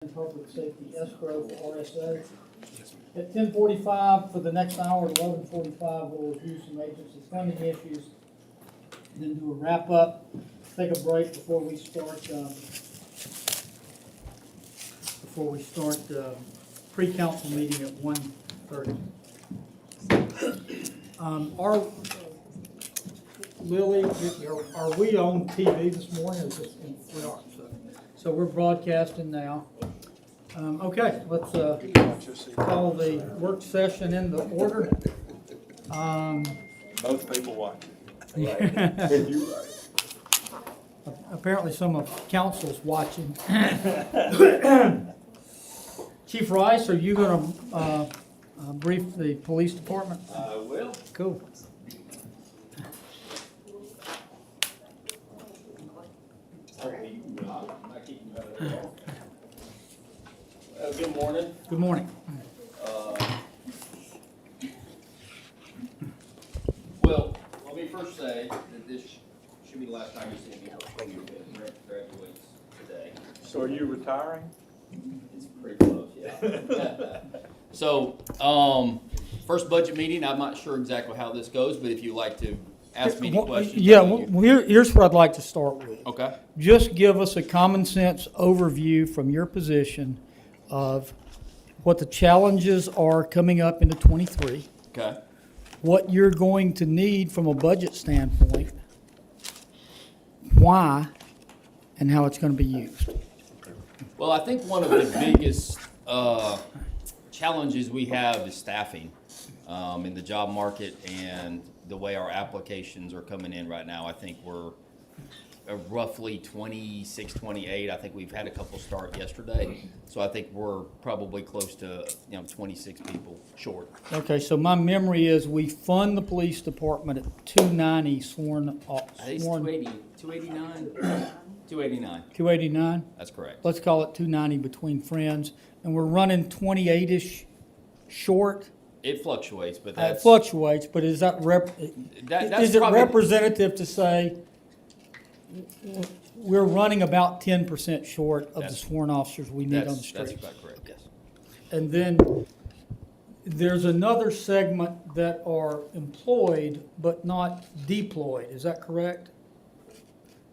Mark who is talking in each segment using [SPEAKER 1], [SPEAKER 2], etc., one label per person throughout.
[SPEAKER 1] and Public Safety Escrow for RSA. At 10:45 for the next hour, 11:45, we'll review some agency funding issues, then do a wrap up, take a break before we start pre-council meeting at 1:30. Lily, are we on TV this morning? We are. So we're broadcasting now. Okay, let's call the work session into order.
[SPEAKER 2] Most people watch it. You're right.
[SPEAKER 1] Apparently some of council's watching. Chief Rice, are you going to brief the police department?
[SPEAKER 2] I will.
[SPEAKER 1] Cool.
[SPEAKER 2] Good morning.
[SPEAKER 1] Good morning.
[SPEAKER 2] Well, let me first say that this should be the last time you see me before you graduates today.
[SPEAKER 3] So are you retiring?
[SPEAKER 2] It's pretty close, yeah. So, first budget meeting, I'm not sure exactly how this goes, but if you'd like to ask me any questions.
[SPEAKER 1] Yeah, well, here's what I'd like to start with.
[SPEAKER 2] Okay.
[SPEAKER 1] Just give us a common sense overview from your position of what the challenges are coming up into '23,
[SPEAKER 2] Okay.
[SPEAKER 1] what you're going to need from a budget standpoint, why, and how it's going to be used.
[SPEAKER 2] Well, I think one of the biggest challenges we have is staffing in the job market and the way our applications are coming in right now. I think we're roughly 26, 28. I think we've had a couple start yesterday. So I think we're probably close to 26 people short.
[SPEAKER 1] Okay, so my memory is we fund the police department at 290 sworn.
[SPEAKER 2] I think it's 289? 289.
[SPEAKER 1] 289?
[SPEAKER 2] That's correct.
[SPEAKER 1] Let's call it 290 between friends, and we're running 28-ish short.
[SPEAKER 2] It fluctuates, but
[SPEAKER 1] It
[SPEAKER 2] that's
[SPEAKER 1] fluctuates, but is that
[SPEAKER 2] that's
[SPEAKER 1] is it
[SPEAKER 2] probably-
[SPEAKER 1] representative to say we're running about 10% short of the
[SPEAKER 2] That's-
[SPEAKER 1] sworn officers we need on the
[SPEAKER 2] That's
[SPEAKER 1] street?
[SPEAKER 2] about correct, yes.
[SPEAKER 1] And then there's another segment that are employed but not deployed, is that correct?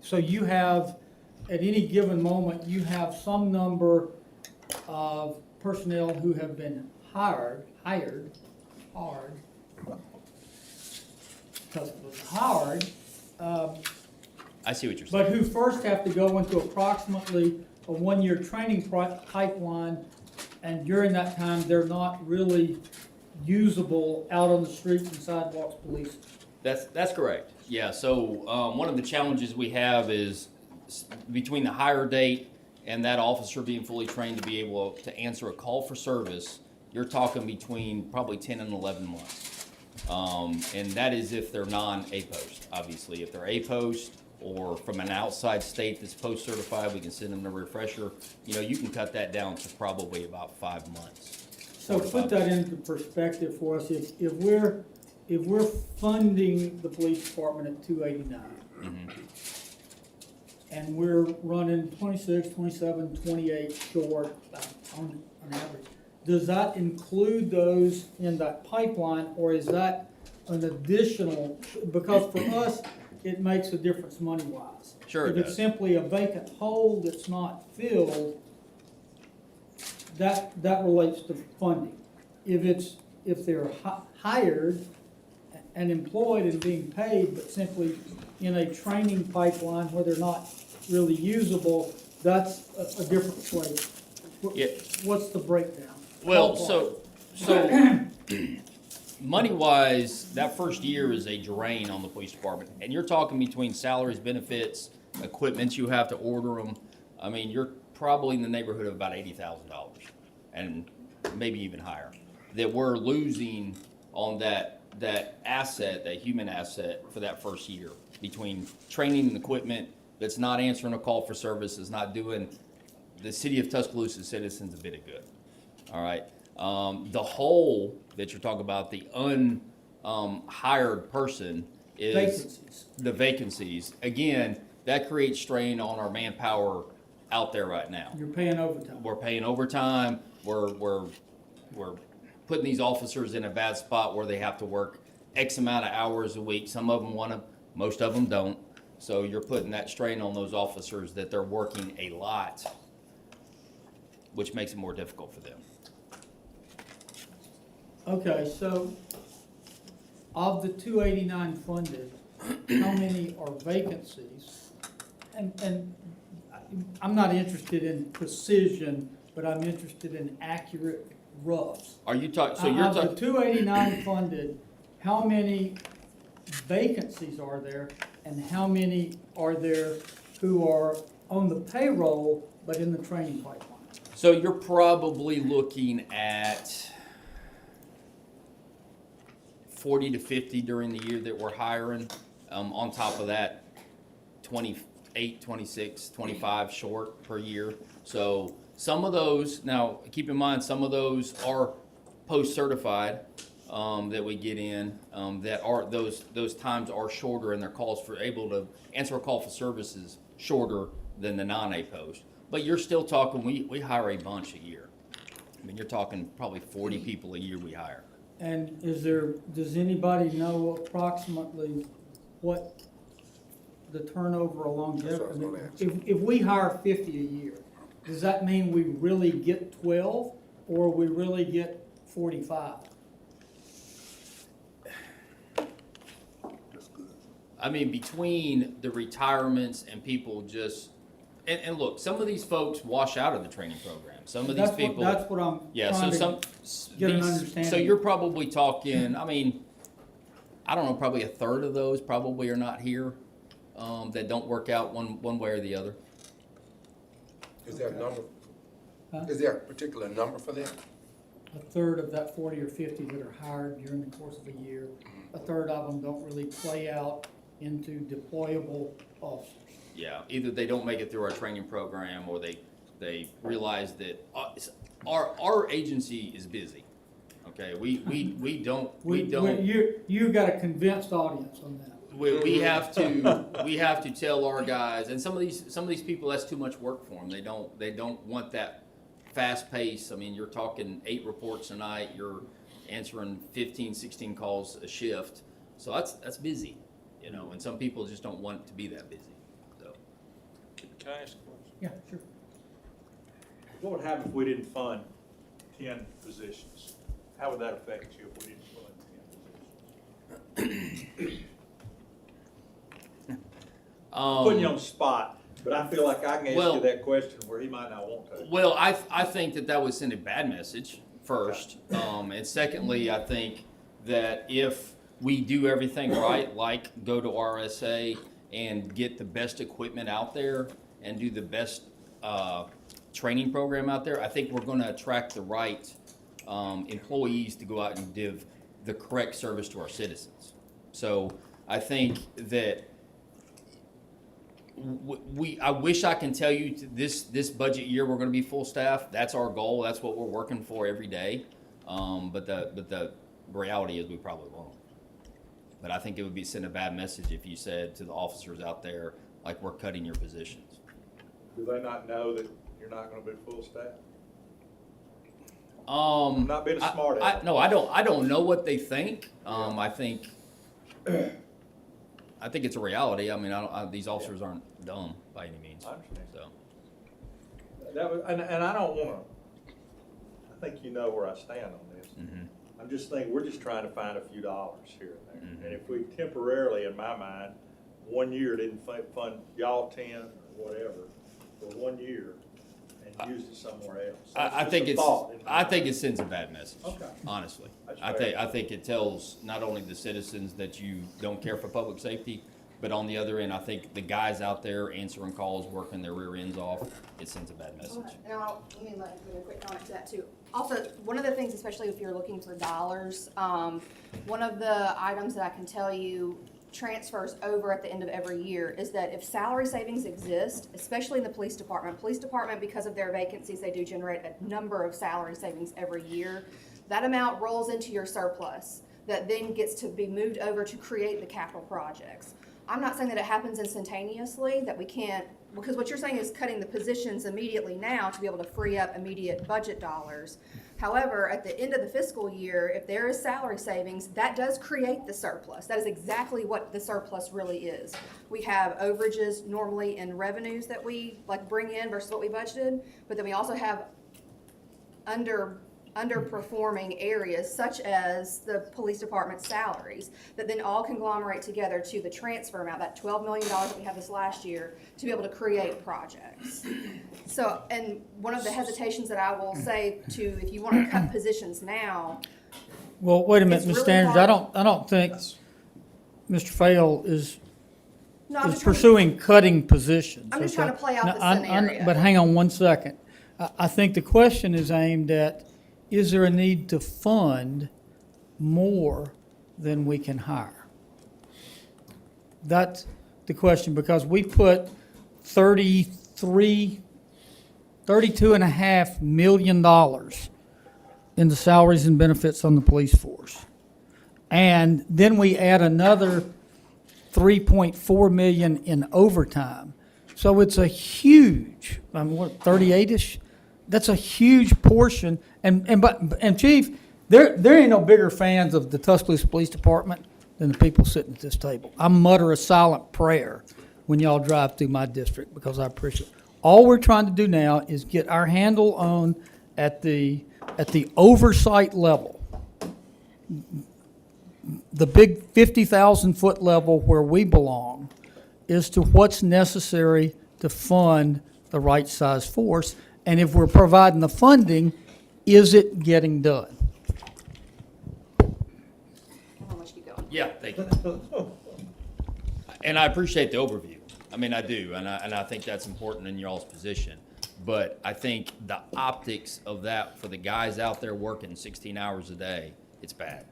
[SPEAKER 1] So you have, at any given moment, you have some number of personnel who have been hired, because it was hired,
[SPEAKER 2] I see what you're saying.
[SPEAKER 1] but who first have to go into approximately a one-year training pipeline, and during that time, they're not really usable out on the streets and sidewalks policing.
[SPEAKER 2] That's correct. Yeah, so one of the challenges we have is between the hire date and that officer being fully trained to be able to answer a call for service, you're talking between probably 10 and 11 months. And that is if they're non-A-post, obviously. If they're A-post or from an outside state that's post-certified, we can send them a refresher. You can cut that down to probably about 5 months.
[SPEAKER 1] So put that into perspective for us. If we're funding the police department at 289, and we're running 26, 27, 28 short on average, does that include those in that pipeline, or is that an additional? Because for us, it makes a difference money-wise.
[SPEAKER 2] Sure it
[SPEAKER 1] If it's
[SPEAKER 2] does.
[SPEAKER 1] simply a vacant hole that's not filled, that relates to funding. If they're hired and employed and being paid, but simply in a training pipeline where they're not really usable, that's a different equation.
[SPEAKER 2] Yeah.
[SPEAKER 1] What's the breakdown?
[SPEAKER 2] Well, so money-wise, that first year is a drain on the police department. And you're talking between salaries, benefits, equipment you have to order them. I mean, you're probably in the neighborhood of about $80,000 and maybe even higher that we're losing on that asset, that human asset for that first year between training and equipment that's not answering a call for service, is not doing the city of Tuscaloosa citizens a bit of good. All right. The hole that you're talking about, the unhired person, is
[SPEAKER 1] Vacancies.
[SPEAKER 2] the vacancies. Again, that creates strain on our manpower out there right now.
[SPEAKER 1] You're paying overtime.
[SPEAKER 2] We're paying overtime. We're putting these officers in a bad spot where they have to work X amount of hours a week. Some of them want to, most of them don't. So you're putting that strain on those officers that they're working a lot, which makes it more difficult for them.
[SPEAKER 1] Okay, so of the 289 funded, how many are vacancies? And I'm not interested in precision, but I'm interested in accurate roughs.
[SPEAKER 2] Are you talking, so you're
[SPEAKER 1] Of the
[SPEAKER 2] talking,
[SPEAKER 1] 289 funded, how many vacancies are there? And how many are there who are on the payroll but in the training pipeline?
[SPEAKER 2] so you're probably looking at 40 to 50 during the year that we're hiring. On top of that, 28, 26, 25 short per year. So some of those, now keep in mind, some of those are post-certified that we get in, that are, those times are shorter and their calls for, able to answer a call for services shorter than the non-A post. But you're still talking, we hire a bunch a year. I mean, you're talking probably 40 people a year we hire.
[SPEAKER 1] And does anybody know approximately what the turnover or longevity? I mean, if we hire 50 a year, does that mean we really get 12 or we really get 45?
[SPEAKER 2] I mean, between the retirements and people just, and look, some of these folks wash out of the training program. Some of these people.
[SPEAKER 1] That's what I'm
[SPEAKER 2] Yeah,
[SPEAKER 1] trying
[SPEAKER 2] so
[SPEAKER 1] to get an understanding.
[SPEAKER 2] So you're probably talking, I mean, I don't know, probably a third of those probably are not here, that don't work out one way or the other.
[SPEAKER 3] Is there a number?
[SPEAKER 1] Huh?
[SPEAKER 3] Is there a particular number for them?
[SPEAKER 1] A third of that 40 or 50 that are hired during the course of a year, a third of them don't really play out into deployable officers.
[SPEAKER 2] Yeah, either they don't make it through our training program or they realize that our agency is busy. Okay, we don't.
[SPEAKER 1] You got a convinced audience on that.
[SPEAKER 2] We have to tell our guys, and some of these people, that's too much work for them. They don't want that fast pace. I mean, you're talking 8 reports a night. You're answering 15, 16 calls a shift. So that's busy, you know. And some people just don't want it to be that busy. So.
[SPEAKER 4] Can I ask a question?
[SPEAKER 1] Yeah, sure.
[SPEAKER 4] What would happen if we didn't fund 10 positions? How would that affect you if we didn't fund 10 positions? Putting you on the spot, but I feel like I can ask you that question where he might not want to.
[SPEAKER 2] Well, I think that would send a bad message first, and secondly, I think that if we do everything right, like go to RSA and get the best equipment out there and do the best training program out there, I think we're going to attract the right employees to go out and give the correct service to our citizens. So I think that I wish I can tell you this budget year we're going to be full staff. That's our goal. That's what we're working for every day. But the reality is we probably won't. But I think it would send a bad message if you said to the officers out there, like, we're cutting your positions.
[SPEAKER 4] Do they not know that you're not going to be full staff?
[SPEAKER 2] I'm
[SPEAKER 4] not being smart at it.
[SPEAKER 2] No, I don't know what they think. I think it's a reality. I mean, these officers aren't dumb by any means.
[SPEAKER 4] I understand.
[SPEAKER 2] So.
[SPEAKER 4] That was, and I don't want to. I think you know where I stand on this.
[SPEAKER 2] Mm-hmm.
[SPEAKER 4] I'm just thinking we're just trying to find a few dollars here and there.
[SPEAKER 2] Mm-hmm.
[SPEAKER 4] And if we temporarily, in my mind, 1 year didn't fund y'all 10 or whatever for 1 year and used it somewhere else.
[SPEAKER 2] I think it sends a bad message.
[SPEAKER 4] Okay.
[SPEAKER 2] Honestly,
[SPEAKER 4] That's
[SPEAKER 2] I
[SPEAKER 4] fair.
[SPEAKER 2] think it tells not only the citizens that you don't care for public safety, but on the other end, I think the guys out there answering calls, working their rear ends off, it sends a bad message.
[SPEAKER 5] And let me give a quick comment to that too. Also, one of the things, especially if you're looking for dollars, one of the items that I can tell you transfers over at the end of every year is that if salary savings exist, especially in the police department, because of their vacancies, they do generate a number of salary savings every year. That amount rolls into your surplus that then gets to be moved over to create the capital projects. I'm not saying that it happens instantaneously, that we can't because what you're saying is cutting the positions immediately now to be able to free up immediate budget dollars. However, at the end of the fiscal year, if there is salary savings, that does create the surplus. That is exactly what the surplus really is. We have overages normally in revenues that we like bring in versus what we budgeted, but then we also have underperforming areas such as the police department's salaries that then all conglomerate together to the transfer amount, that $12 million that we had this last year, to be able to create projects. So, and one of the hesitations that I will say to, if you want to cut positions now,
[SPEAKER 1] Well, wait a minute,
[SPEAKER 5] It's
[SPEAKER 1] Ms.
[SPEAKER 5] really
[SPEAKER 1] Standards,
[SPEAKER 5] hard.
[SPEAKER 1] I don't think Mr. Fail is
[SPEAKER 5] no, I'm
[SPEAKER 1] is
[SPEAKER 5] just trying to,
[SPEAKER 1] pursuing cutting positions.
[SPEAKER 5] I'm just
[SPEAKER 1] okay?
[SPEAKER 5] trying to play out
[SPEAKER 1] Now,
[SPEAKER 5] the
[SPEAKER 1] I-
[SPEAKER 5] scenario.
[SPEAKER 1] But hang on one second. I think the question is aimed at, is there a need to fund more than we can hire? That's the question, because we put $32.5 million in the salaries and benefits on the police force. And then we add another 3.4 million in overtime. So it's a huge, 38-ish? That's a huge portion. And Chief, there ain't no bigger fans of the Tuscaloosa Police Department than the people sitting at this table. I mutter a silent prayer when y'all drive through my district because I appreciate it. All we're trying to do now is get our handle on at the oversight level, the big 50,000-foot level where we belong, as to what's necessary to fund the right size force. And if we're providing the funding, is it getting done?
[SPEAKER 5] how much keep going?
[SPEAKER 2] Yeah, thank you. And I appreciate the overview. I mean, I do, and I think that's important in y'all's position. But I think the optics of that for the guys out there working 16 hours a day, it's bad.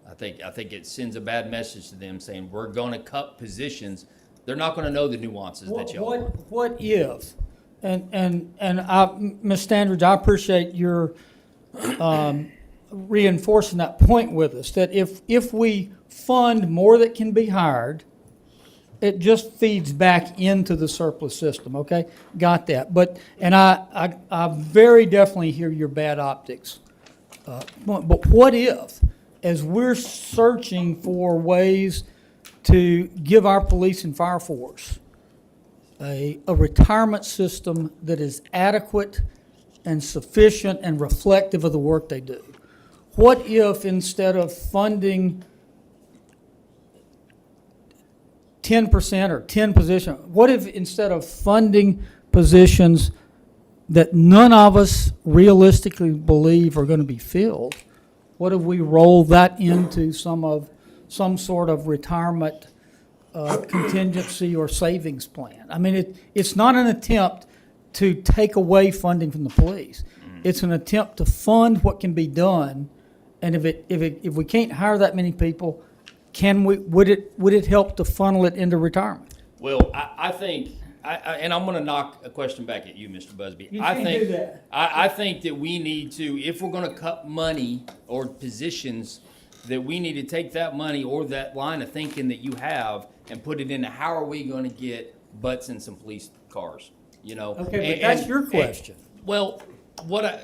[SPEAKER 2] I think it sends a bad message to them saying, we're gonna cut positions. They're not gonna know the nuances that y'all are.
[SPEAKER 1] What if, and Ms. Standridge, I appreciate your reinforcing that point with us, that if we fund more that can be hired, it just feeds back into the surplus system, okay? Got that. But, and I very definitely hear your bad optics. But what if, as we're searching for ways to give our police and fire force a retirement system that is adequate and sufficient and reflective of the work they do? What if instead of funding 10% or 10 positions, what if instead of funding positions that none of us realistically believe are going to be filled, what if we roll that into some sort of retirement contingency or savings plan? I mean, it's not an attempt to take away funding from the police. It's an attempt to fund what can be done, and if we can't hire that many people, would it help to funnel it into retirement?
[SPEAKER 2] Well, I think, and I'm gonna knock a question back at you, Mr. Busby.
[SPEAKER 1] You can't do that.
[SPEAKER 2] I think that we need to, if we're gonna cut money or positions, that we need to take that money or that line of thinking that you have and put it into how are we gonna get butts in some police cars, you know?
[SPEAKER 1] Okay, but that's your question.
[SPEAKER 2] Well,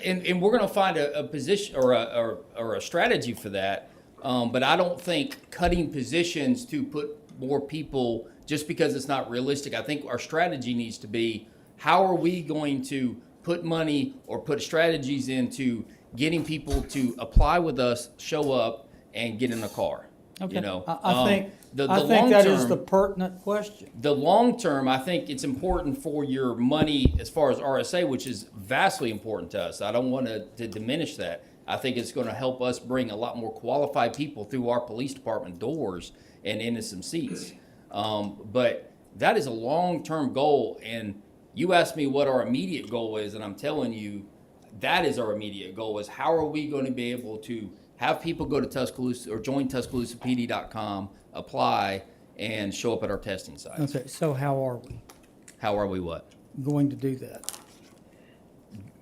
[SPEAKER 2] and we're gonna find a position or a strategy for that. But I don't think cutting positions to put more people just because it's not realistic. I think our strategy needs to be, how are we going to put money or put strategies into getting people to apply with us, show up, and get in a car?
[SPEAKER 1] Okay.
[SPEAKER 2] You know,
[SPEAKER 1] I think
[SPEAKER 2] the
[SPEAKER 1] that
[SPEAKER 2] long
[SPEAKER 1] is
[SPEAKER 2] term-
[SPEAKER 1] the pertinent question.
[SPEAKER 2] The long term, I think it's important for your money as far as RSA, which is vastly important to us. I don't want to diminish that. I think it's going to help us bring a lot more qualified people through our police department doors and into some seats. But that is a long-term goal. And you asked me what our immediate goal is, and I'm telling you, that is our immediate goal, is how are we going to be able to have people go to Tuscaloosa or join TuscaloosaPD.com, apply, and show up at our testing sites.
[SPEAKER 1] Okay, so how are we
[SPEAKER 2] How are we what?
[SPEAKER 1] going to do that?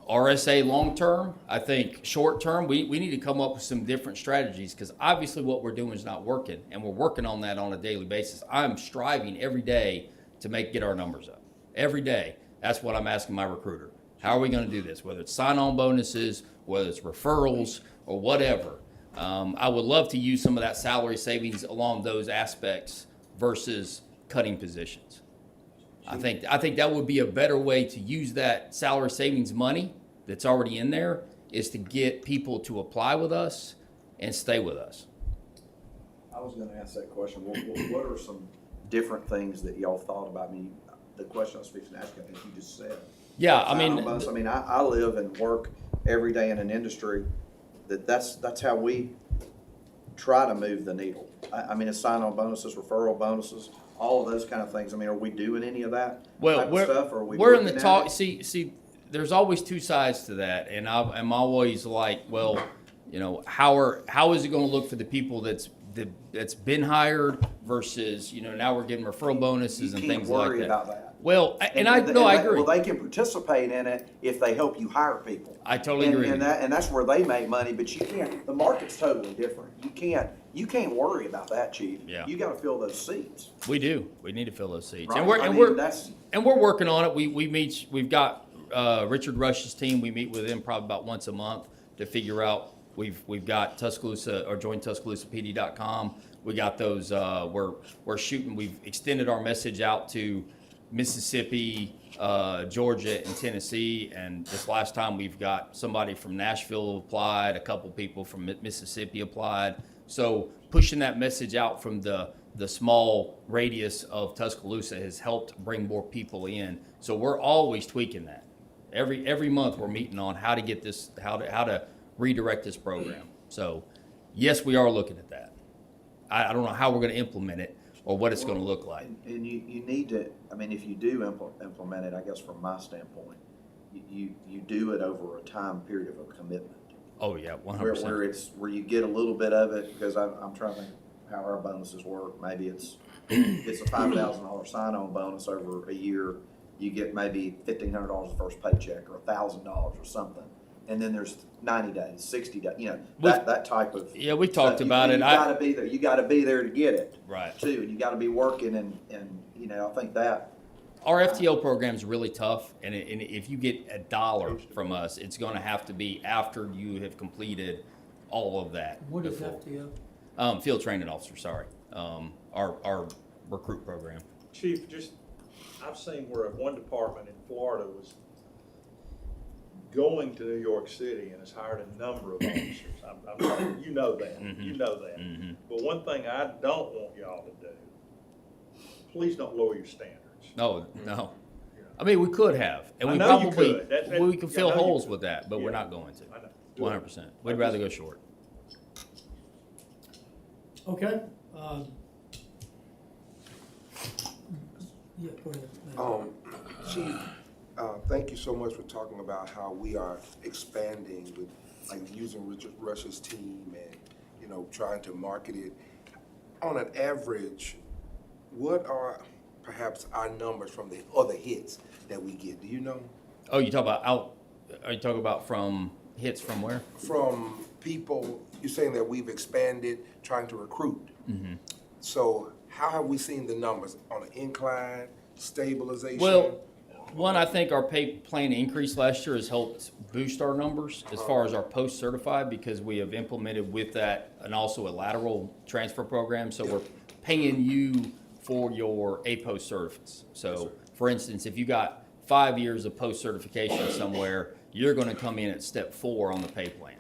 [SPEAKER 2] RSA long-term, I think short-term, we need to come up with some different strategies because obviously what we're doing is not working, and we're working on that on a daily basis. I'm striving every day to get our numbers up. every day. That's what I'm asking my recruiter. How are we going to do this? Whether it's sign-on bonuses, whether it's referrals, or whatever. I would love to use some of that salary savings along those aspects versus cutting positions. I think that would be a better way to use that salary savings money that's already in there, is to get people to apply with us and stay with us.
[SPEAKER 6] I was gonna ask that question. What are some different things that y'all thought about? I mean, the question I was fixing to ask, I think you just said.
[SPEAKER 2] Yeah, I
[SPEAKER 6] Sign-on bonus.
[SPEAKER 2] mean,
[SPEAKER 6] I live and work every day in an industry that's how we try to move the needle. I mean, it's sign-on bonuses, referral bonuses, all of those kind of things. I mean, are we doing any of that
[SPEAKER 2] well,
[SPEAKER 6] type of stuff? Or are we
[SPEAKER 2] we're in the
[SPEAKER 6] looking at
[SPEAKER 2] talk.
[SPEAKER 6] it?
[SPEAKER 2] See, there's always two sides to that, and I'm always like, well, you know, how is it going to look for the people that's been hired versus, you know, now we're getting referral bonuses and things like
[SPEAKER 6] You can't worry
[SPEAKER 2] that.
[SPEAKER 6] about that.
[SPEAKER 2] Well, and I agree.
[SPEAKER 6] Well, they can participate in it if they help you hire people.
[SPEAKER 2] I totally agree.
[SPEAKER 6] And that's where they make money, but you can't, the market's totally different. You can't worry about that, Chief.
[SPEAKER 2] Yeah.
[SPEAKER 6] You gotta fill those seats.
[SPEAKER 2] We do. We need to fill those seats,
[SPEAKER 6] Right.
[SPEAKER 2] and
[SPEAKER 6] I mean, that's-
[SPEAKER 2] we're working on it. We've got Richard Rush's team. We meet with him probably about once a month to figure out. We've got Tuscaloosa, or join TuscaloosaPD.com. We got those. We're shooting. We've extended our message out to Mississippi, Georgia, and Tennessee. And this last time, we've got somebody from Nashville applied. A couple people from Mississippi applied. So pushing that message out from the small radius of Tuscaloosa has helped bring more people in. So we're always tweaking that. Every month we're meeting on how to get this, how to redirect this program. So yes, we are looking at that. I don't know how we're going to implement it or what it's going to look like.
[SPEAKER 6] And you need to, I mean, if you do implement it, I guess from my standpoint, you do it over a time period of a commitment.
[SPEAKER 2] Oh yeah, 100%.
[SPEAKER 6] Where you get a little bit of it, because I'm trying to think how our bonuses work. Maybe it's a $5,000 sign-on bonus over a year. You get maybe $1,500 the first paycheck, or $1,000 or something. And then there's 90 days, 60 days, you know, that type of.
[SPEAKER 2] Yeah, we talked
[SPEAKER 6] stuff.
[SPEAKER 2] about it.
[SPEAKER 6] You gotta be there. You gotta be there to get it.
[SPEAKER 2] Right.
[SPEAKER 6] Too, and you gotta be working, and you know, I think that.
[SPEAKER 2] Our FTO program is really tough, and if you get $1 from us, it's going to have to be after you have completed all of that.
[SPEAKER 1] What is
[SPEAKER 2] before.
[SPEAKER 1] FTO?
[SPEAKER 2] Field training officer, sorry. Our recruit program.
[SPEAKER 4] Chief, I've seen where one department in Florida was going to New York City and has hired a number of officers. You know that.
[SPEAKER 2] Mm-hmm.
[SPEAKER 4] You know that.
[SPEAKER 2] Mm-hmm.
[SPEAKER 4] But one thing I don't want y'all to do, please don't lower your standards.
[SPEAKER 2] No. I mean, we could have, and
[SPEAKER 4] I
[SPEAKER 2] we
[SPEAKER 4] know you
[SPEAKER 2] probably
[SPEAKER 4] could.
[SPEAKER 2] we could fill
[SPEAKER 4] I know you
[SPEAKER 2] holes
[SPEAKER 4] could.
[SPEAKER 2] with that, but we're
[SPEAKER 4] Yeah.
[SPEAKER 2] not going to.
[SPEAKER 4] I know.
[SPEAKER 2] 100%. We'd rather go short.
[SPEAKER 1] Okay. Yeah, go ahead.
[SPEAKER 3] Chief, thank you so much for talking about how we are expanding with, like, using Richard Rush's team and, you know, trying to market it. On an average, what are perhaps our numbers from the other hits that we get? Do you know?
[SPEAKER 2] Oh, you talk about are you talking about from hits from where?
[SPEAKER 3] From people, you're saying that we've expanded trying to recruit.
[SPEAKER 2] Mm-hmm.
[SPEAKER 3] So how have we seen the numbers? On an incline, stabilization?
[SPEAKER 2] Well, one, I think our pay plan increase last year has helped boost our numbers as far as our post-certified, because we have implemented with that and also a lateral transfer program. So we're paying you for your post certificates. So for instance, if you got 5 years of post-certification somewhere, you're going to come in at step 4 on the pay plan.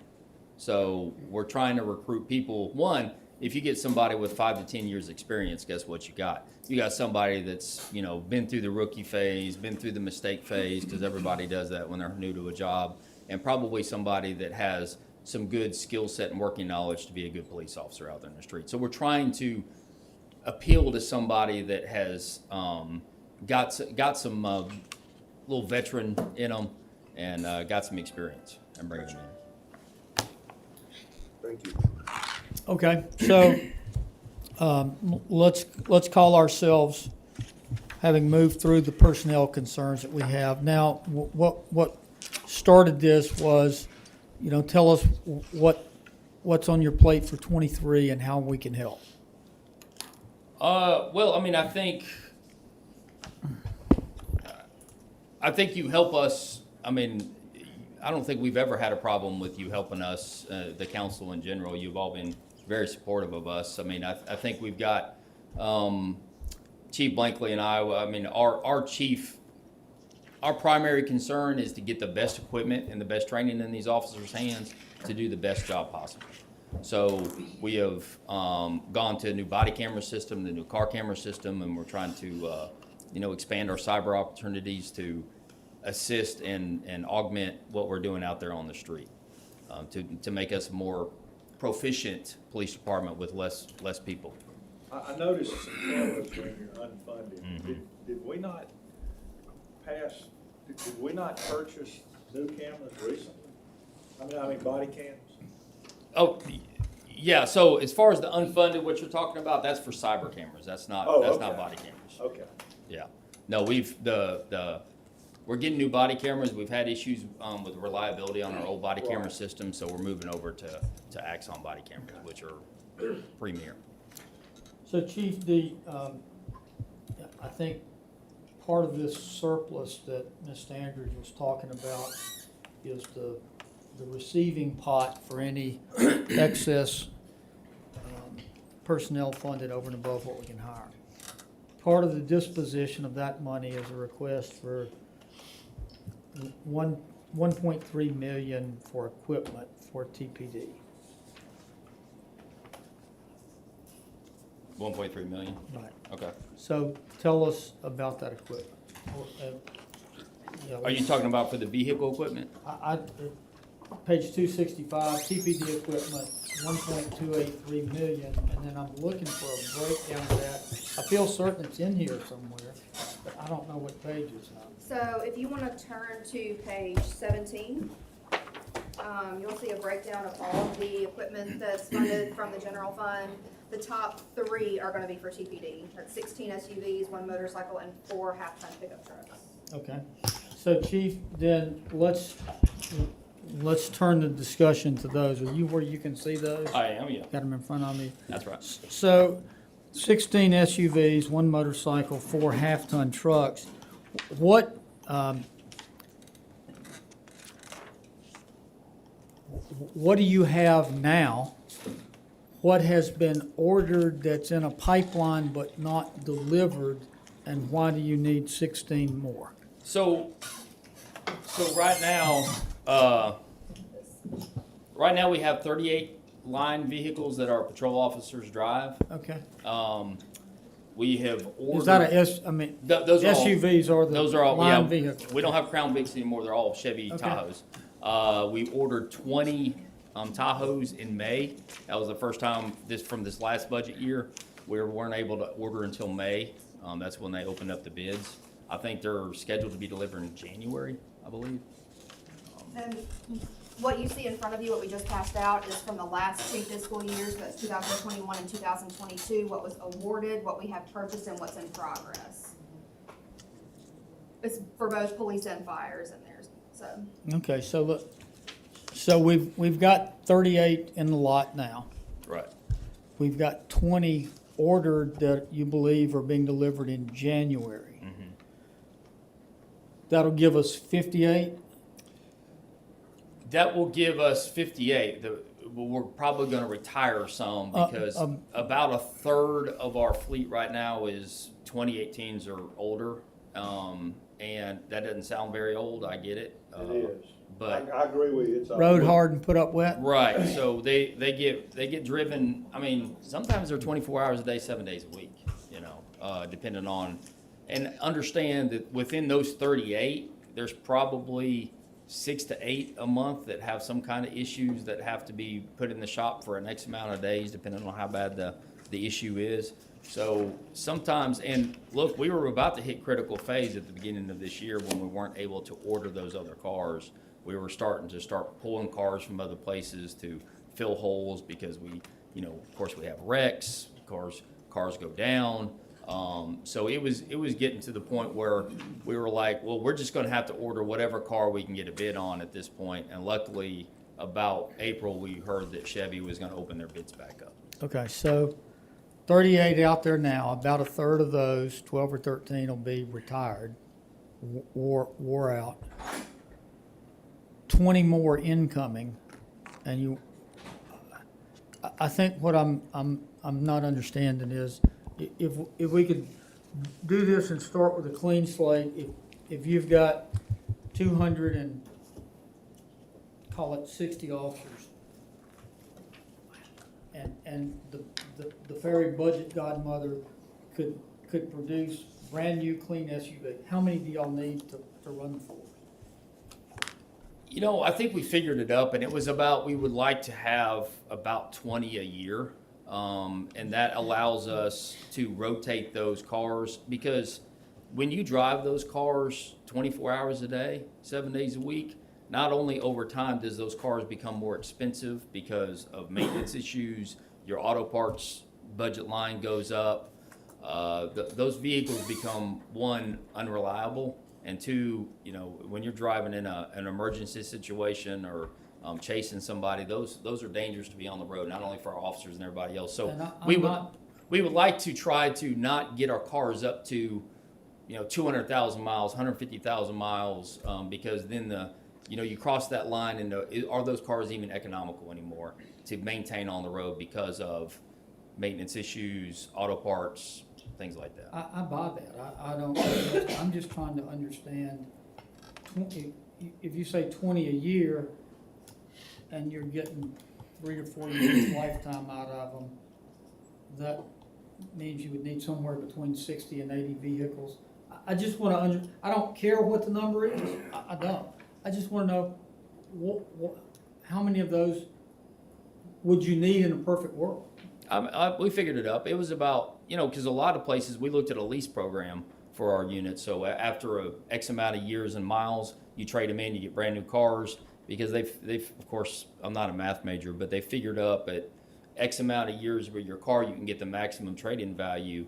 [SPEAKER 2] So we're trying to recruit people. One, if you get somebody with 5 to 10 years experience, guess what you got? You got somebody that's, you know, been through the rookie phase, been through the mistake phase, because everybody does that when they're new to a job, and probably somebody that has some good skill set and working knowledge to be a good police officer out there in the street. So we're trying to appeal to somebody that has got some little veteran in them and got some experience and bring them in.
[SPEAKER 3] Thank you.
[SPEAKER 1] Okay, so let's call ourselves, having moved through the personnel concerns that we have. Now, what started this was, you know, tell us what's on your plate for 23 and how we can help.
[SPEAKER 2] Well, I mean, I think I think you help us, I mean, I don't think we've ever had a problem with you helping us, the council in general. You've all been very supportive of us. I mean, I think we've got, Chief Blankley and I mean, our primary concern is to get the best equipment and the best training in these officers' hands to do the best job possible. So we have gone to a new body camera system, the new car camera system, and we're trying to, expand our cyber opportunities to assist and augment what we're doing out there on the street, to make us a more proficient police department with less people.
[SPEAKER 4] I noticed some cameras when you're unfunded. Did we not purchase new cameras recently? I mean body cams?
[SPEAKER 2] Oh, yeah, so as far as the unfunded, what you're talking about, that's for cyber cameras, that's not body cameras.
[SPEAKER 4] Okay.
[SPEAKER 2] Yeah, no, we're getting new body cameras, we've had issues, with reliability on our old body camera system, so we're moving over to Axon body cameras, which are premier.
[SPEAKER 1] So Chief, I think part of this surplus that Ms. Andrews was talking about is the receiving pot for any excess personnel funded over and above what we can hire. Part of the disposition of that money is a request for 1.3 million for equipment for TPD.
[SPEAKER 2] 1.3 million,
[SPEAKER 1] Right.
[SPEAKER 2] okay.
[SPEAKER 1] So tell us about that equipment.
[SPEAKER 2] Are you talking about for the vehicle equipment?
[SPEAKER 1] Page 265, TPD equipment, 1.283 million, and then I'm looking for a breakdown of that. I feel certain it's in here somewhere, but I don't know what page it's on.
[SPEAKER 5] So if you want to turn to page 17, you'll see a breakdown of all of the equipment that's funded from the general fund. The top 3 are going to be for TPD. That's 16 SUVs, 1 motorcycle, and 4 half-ton pickup trucks.
[SPEAKER 1] Okay, so Chief, then let's turn the discussion to those. Are you where you can see those?
[SPEAKER 2] I am, yeah,
[SPEAKER 1] Got them in front of me.
[SPEAKER 2] that's right.
[SPEAKER 1] So 16 SUVs, 1 motorcycle, 4 half-ton trucks. What do you have now? What has been ordered that's in a pipeline but not delivered, and why do you need 16 more?
[SPEAKER 2] So right now we have 38 line vehicles that our patrol officers drive.
[SPEAKER 1] Okay.
[SPEAKER 2] We have ordered.
[SPEAKER 1] Is that
[SPEAKER 2] Those are all-
[SPEAKER 1] SUVs are
[SPEAKER 2] Those
[SPEAKER 1] the
[SPEAKER 2] are all,
[SPEAKER 1] line
[SPEAKER 2] yeah,
[SPEAKER 1] vehicles?
[SPEAKER 2] we don't have Crown Vics anymore, they're all Chevy
[SPEAKER 1] Okay.
[SPEAKER 2] Tahoes. We ordered 20 Tahoes in May. That was the first time from this last budget year. We weren't able to order until May. That's when they opened up the bids. I think they're scheduled to be delivered in January, I believe.
[SPEAKER 5] And what you see in front of you, what we just passed out, is from the last 2 fiscal years, that's 2021 and 2022, what was awarded, what we have purchased, and what's in progress. It's for both police and fires in there, so.
[SPEAKER 1] Okay, so look, so we've got 38 in the lot now.
[SPEAKER 2] Right.
[SPEAKER 1] We've got 20 ordered that you believe are being delivered in January. That'll give us 58.
[SPEAKER 2] That will give us 58. We're probably going to retire some because about a third of our fleet right now is 2018s or older. And that doesn't sound very old, I get it.
[SPEAKER 4] It is.
[SPEAKER 2] But
[SPEAKER 4] I agree with you. It's
[SPEAKER 1] Road hard and put up wet.
[SPEAKER 2] right, so they get driven. I mean, sometimes they're 24 hours a day, 7 days a week. Depending on, and understand that within those 38, there's probably 6 to 8 a month that have some kind of issues that have to be put in the shop for an X amount of days, depending on how bad the issue is. So sometimes, and look, we were about to hit critical phase at the beginning of this year when we weren't able to order those other cars. We were starting to pulling cars from other places to fill holes because of course we have wrecks, cars go down. So it was getting to the point where we were like, well, we're just going to have to order whatever car we can get a bid on at this point. And luckily, about April, we heard that Chevy was going to open their bids back up.
[SPEAKER 1] Okay, so 38 out there now, about a third of those, 12 or 13 will be retired. wore out, 20 more incoming, and you, I think what I'm not understanding is, if we could do this and start with a clean slate, if you've got 200 and, call it 60 officers, and the very budget godmother could produce brand-new clean SUV, how many do y'all need to run the force?
[SPEAKER 2] You know, I think we figured it up, and it was about, we would like to have about 20 a year. And that allows us to rotate those cars, because when you drive those cars 24 hours a day, 7 days a week, not only over time does those cars become more expensive because of maintenance issues, your auto parts budget line goes up. Those vehicles become, one, unreliable, and two, you know, when you're driving in an emergency situation or chasing somebody, those are dangerous to be on the road, not only for our officers and everybody else. So we would like to try to not get our cars up to, you know, 200,000 miles, 150,000 miles, because then you cross that line, and are those cars even economical anymore to maintain on the road because of maintenance issues, auto parts, things like that.
[SPEAKER 1] I buy that. I don't, I'm just trying to understand, if you say 20 a year, and you're getting 3 to 4 years lifetime out of them, that means you would need somewhere between 60 and 80 vehicles. I just want to I don't care what the number is. I don't. I just want to know how many of those would you need in a perfect world?
[SPEAKER 2] We figured it up. It was about, you know, because a lot of places, we looked at a lease program for our units. So after a X amount of years and miles, you trade them in, you get brand new cars, because they've of course, I'm not a math major, but they figured up at X amount of years with your car, you can get the maximum trade-in value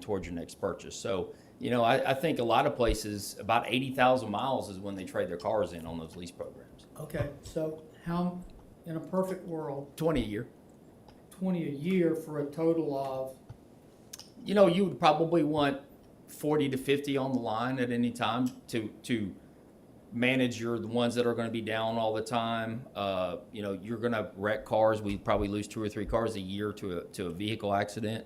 [SPEAKER 2] towards your next purchase. So, you know, I think a lot of places, about 80,000 miles is when they trade their cars in on those lease programs.
[SPEAKER 1] Okay, so how, in a perfect world,
[SPEAKER 2] 20 a year.
[SPEAKER 1] 20 a year for a total of?
[SPEAKER 2] You know, you would probably want 40 to 50 on the line at any time to manage the ones that are going to be down all the time. You know, you're going to wreck cars. We probably lose 2 or 3 cars a year to a vehicle accident.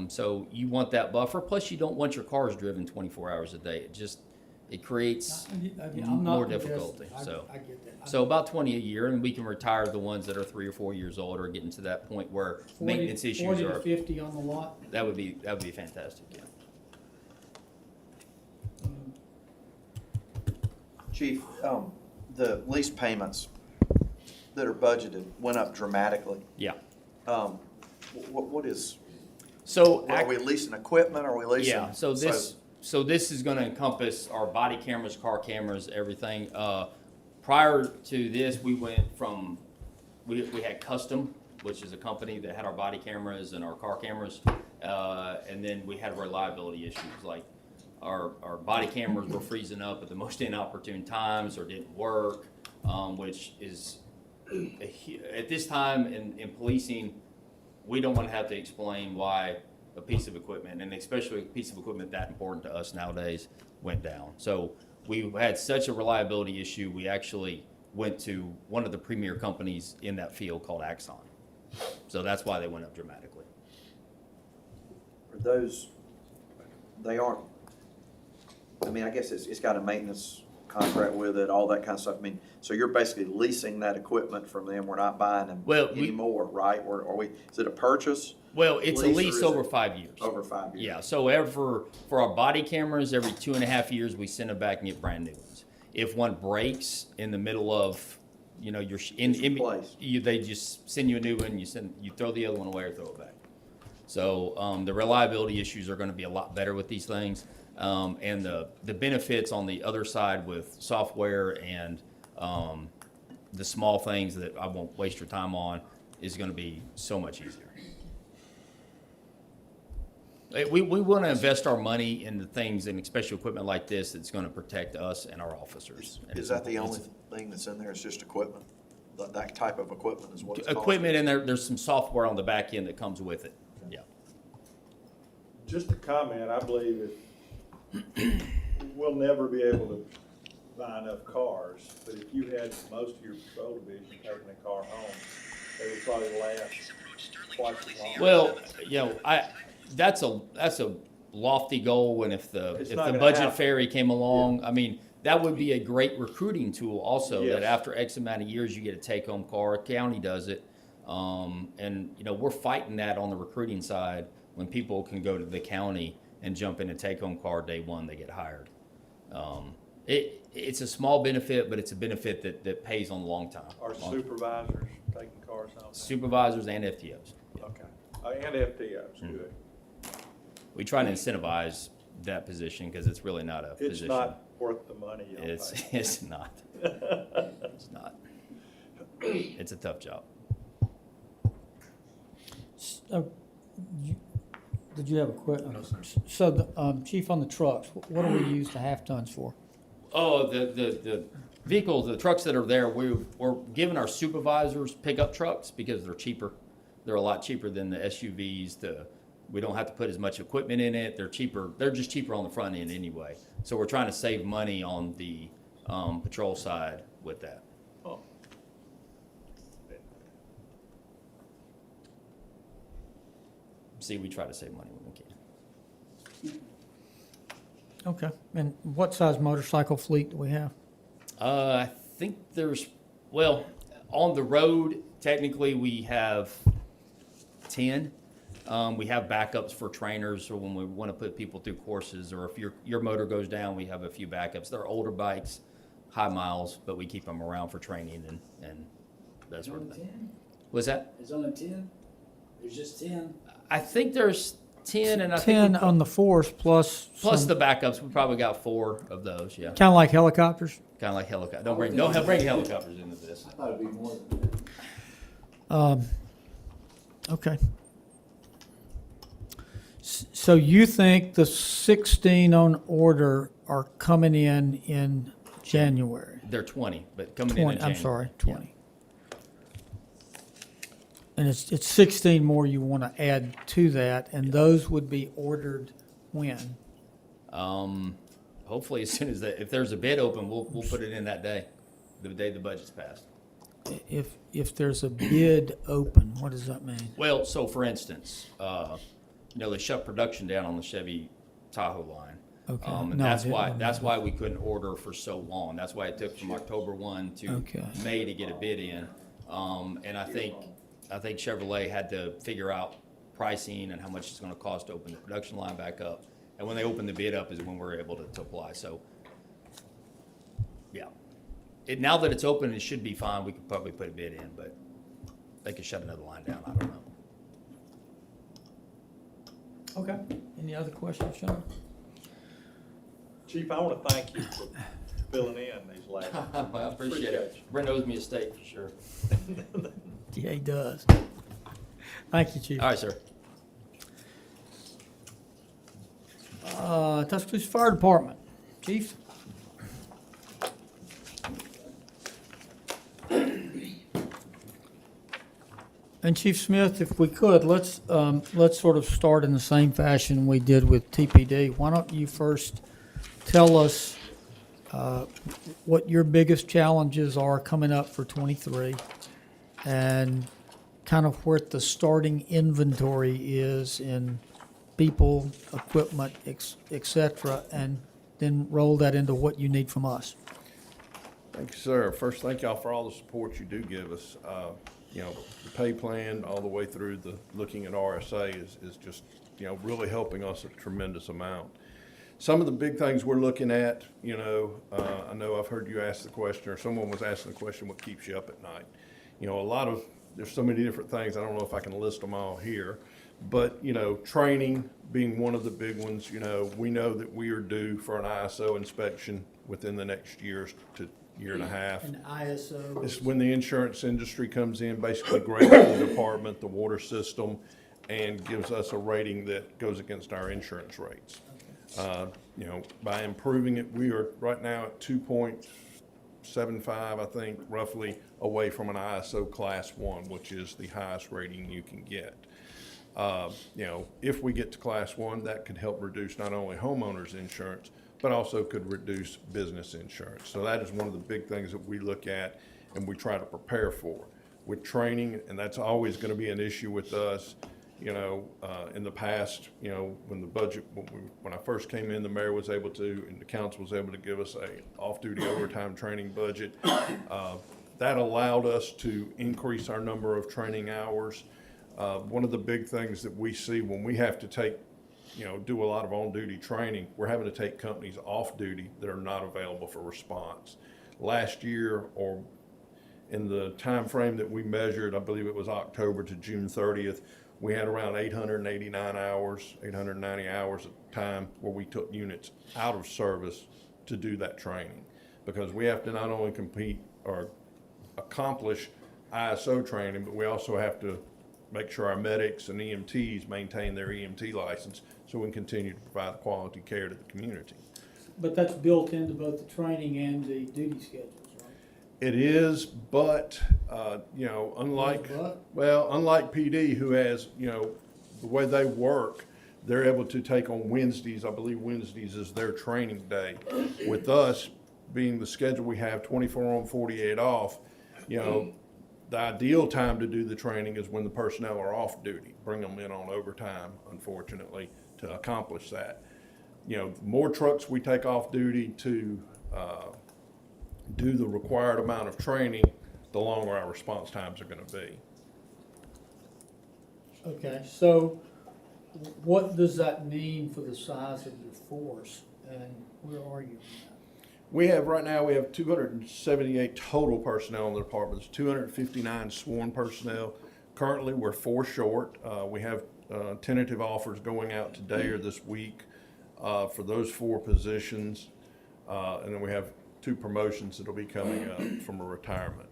[SPEAKER 2] So you want that buffer. Plus, you don't want your cars driven 24 hours a day. It creates
[SPEAKER 1] I'm not
[SPEAKER 2] more difficulty.
[SPEAKER 1] I get that.
[SPEAKER 2] So about 20 a year, and we can retire the ones that are 3 or 4 years old or getting to that point where
[SPEAKER 1] 40,
[SPEAKER 2] maintenance issues
[SPEAKER 1] 40
[SPEAKER 2] are.
[SPEAKER 1] to 50 on the lot.
[SPEAKER 2] That would be fantastic. Yeah.
[SPEAKER 6] Chief, the lease payments that are budgeted went up dramatically.
[SPEAKER 2] Yeah.
[SPEAKER 6] What is,
[SPEAKER 2] So
[SPEAKER 6] are we leasing equipment, are we leasing?
[SPEAKER 2] yeah. So this is going to encompass our body cameras, car cameras, everything. Prior to this, we went from we had Custom, which is a company that had our body cameras and our car cameras, and then we had reliability issues like our body cameras were freezing up at the most inopportune times or didn't work, which is at this time in policing, we don't want to have to explain why a piece of equipment, and especially a piece of equipment that important to us nowadays, went down. So we had such a reliability issue, we actually went to one of the premier companies in that field called Axon. So that's why they went up dramatically.
[SPEAKER 6] Are those, they aren't, I mean, I guess it's got a maintenance contract with it, all that kind of stuff. I mean, so you're basically leasing that equipment from them. We're not buying them anymore, right? Are we, is it a purchase?
[SPEAKER 2] Well, it's a
[SPEAKER 6] Lease, or
[SPEAKER 2] lease
[SPEAKER 6] is
[SPEAKER 2] over
[SPEAKER 6] it
[SPEAKER 2] 5 years.
[SPEAKER 6] Over 5 years.
[SPEAKER 2] Yeah, so for our body cameras, every 2.5 years, we send them back and get brand new ones. If one breaks in the middle of, you know, they just send you a new one, you throw the other one away or throw it back. So the reliability issues are going to be a lot better with these things. And the benefits on the other side with software and the small things that I won't waste your time on is going to be so much easier. We want to invest our money in the things, and especially equipment like this, that's going to protect us and our officers.
[SPEAKER 6] Is that the only thing that's in there? It's just equipment? That type of equipment is what it's
[SPEAKER 2] equipment, and there's some software on the back end that comes with it. Yeah.
[SPEAKER 4] Just a comment, I believe if we'll never be able to buy enough cars, but if you had most of your patrol division taking a car home, they would probably last twice as long.
[SPEAKER 2] Well, you know, that's a lofty goal, and if
[SPEAKER 4] It's
[SPEAKER 2] the
[SPEAKER 4] not gonna
[SPEAKER 2] budget
[SPEAKER 4] happen.
[SPEAKER 2] ferry came along, I mean, that would be a great recruiting tool also, that
[SPEAKER 4] Yes.
[SPEAKER 2] after X amount of years, you get a take-home car, county does it. And, you know, we're fighting that on the recruiting side, when people can go to the county and jump in a take-home car day one, they get hired. It's a small benefit, but it's a benefit that pays on the long time.
[SPEAKER 4] Our supervisors taking cars home.
[SPEAKER 2] Supervisors and FTOs.
[SPEAKER 4] Okay, and FTOs,
[SPEAKER 2] Mm-hmm.
[SPEAKER 4] good.
[SPEAKER 2] We try to incentivize that position because it's really not a
[SPEAKER 4] It's
[SPEAKER 2] position.
[SPEAKER 4] not worth the money y'all
[SPEAKER 2] It's
[SPEAKER 4] pay.
[SPEAKER 2] it's not. It's not. It's a tough job.
[SPEAKER 1] Did you have a question? No, sir. So, Chief, on the trucks, what do we use the half-tons for?
[SPEAKER 2] Oh, the vehicles, the trucks that are there, we're giving our supervisors pickup trucks because they're cheaper. They're a lot cheaper than the SUVs. We don't have to put as much equipment in it. They're cheaper. They're just cheaper on the front end anyway. So we're trying to save money on the patrol side with that.
[SPEAKER 4] Oh.
[SPEAKER 2] See, we try to save money when we can.
[SPEAKER 1] Okay, and what size motorcycle fleet do we have?
[SPEAKER 2] I think well, on the road, technically we have 10. We have backups for trainers, or when we want to put people through courses, or if your motor goes down, we have a few backups. They're older bikes, high miles, but we keep them around for training and that sort of thing.
[SPEAKER 7] 10?
[SPEAKER 2] What's that?
[SPEAKER 7] There's only 10? There's just 10?
[SPEAKER 2] I think there's 10, and I
[SPEAKER 1] 10
[SPEAKER 2] think
[SPEAKER 1] on the force plus
[SPEAKER 2] plus the backups. We probably got 4 of those. Yeah,
[SPEAKER 1] kind of like helicopters.
[SPEAKER 2] kind of like helicopters. Don't bring helicopters into this.
[SPEAKER 7] I thought it'd be more than that.
[SPEAKER 1] Okay. So you think the 16 on order are coming in January?
[SPEAKER 2] They're 20, but coming in
[SPEAKER 1] 20,
[SPEAKER 2] January.
[SPEAKER 1] I'm sorry, 20. And it's 16 more you want to add to that, and those would be ordered when?
[SPEAKER 2] Hopefully, as soon as if there's a bid open, we'll put it in that day, the day the budget's passed.
[SPEAKER 1] If there's a bid open, what does that mean?
[SPEAKER 2] Well, so for instance, they shut production down on the Chevy Tahoe line.
[SPEAKER 1] Okay.
[SPEAKER 2] And
[SPEAKER 1] No, I
[SPEAKER 2] that's
[SPEAKER 1] didn't
[SPEAKER 2] why
[SPEAKER 1] know
[SPEAKER 2] we couldn't order for so long. That's why it took from October 1 to
[SPEAKER 1] Okay.
[SPEAKER 2] May to get a bid in. And I think Chevrolet had to figure out pricing and how much it's going to cost to open the production line back up. And when they opened the bid up is when we were able to apply. So, yeah. Now that it's open, it should be fine. We could probably put a bid in, but they could shut another line down. I don't know.
[SPEAKER 1] Okay. Any other questions, Sean?
[SPEAKER 4] Chief, I want to thank you for filling in these last.
[SPEAKER 2] I appreciate it. Brent owes me a steak for sure.
[SPEAKER 1] Yeah, he does. Thank you, Chief.
[SPEAKER 2] All right, sir.
[SPEAKER 1] Tuscaloosa Fire Department, Chief? And Chief Smith, if we could, let's sort of start in the same fashion we did with TPD. Why don't you first tell us what your biggest challenges are coming up for '23, and kind of where the starting inventory is in people, equipment, et cetera, and then roll that into what you need from us.
[SPEAKER 8] Thank you, sir. First, thank y'all for all the support you do give us. The pay plan all the way through the looking at RSA is just, really helping us a tremendous amount. Some of the big things we're looking at, I know I've heard you ask the question, or someone was asking the question, what keeps you up at night? There's so many different things. I don't know if I can list them all here. But, training being one of the big ones, we know that we are due for an ISO inspection within the next year to year and a half.
[SPEAKER 1] An ISO.
[SPEAKER 8] It's when the insurance industry comes in, basically grades the department, the water system, and gives us a rating that goes against our insurance rates. By improving it, we are right now at 2.75, I think, roughly away from an ISO class 1, which is the highest rating you can get. If we get to class 1, that could help reduce not only homeowners insurance, but also could reduce business insurance. So that is one of the big things that we look at and we try to prepare for. With training, and that's always gonna be an issue with us, in the past, when the budget, when I first came in, the mayor was able to, and the council was able to give us a off-duty overtime training budget. That allowed us to increase our number of training hours. One of the big things that we see when we have to take, do a lot of on-duty training, we're having to take companies off duty that are not available for response. Last year, or in the time frame that we measured, I believe it was October to June 30th, we had around 889 hours, 890 hours of time where we took units out of service to do that training. Because we have to not only compete or accomplish ISO training, but we also have to make sure our medics and EMTs maintain their EMT license so we can continue to provide quality care to the community.
[SPEAKER 1] But that's built into both the training and the duty schedules, right?
[SPEAKER 8] It is, but, unlike PD, who has, the way they work, they're able to take on Wednesdays. I believe Wednesdays is their training day. With us, being the schedule we have, 24 on, 48 off, the ideal time to do the training is when the personnel are off duty. Bring them in on overtime, unfortunately, to accomplish that. The more trucks we take off duty to do the required amount of training, the longer our response times are going to be.
[SPEAKER 1] Okay, so what does that mean for the size of your force, and where are you?
[SPEAKER 8] We have, right now, we have 278 total personnel in the department. There's 259 sworn personnel. Currently, we're 4 short. We have tentative offers going out today or this week for those 4 positions. And then we have 2 promotions that'll be coming up from a retirement.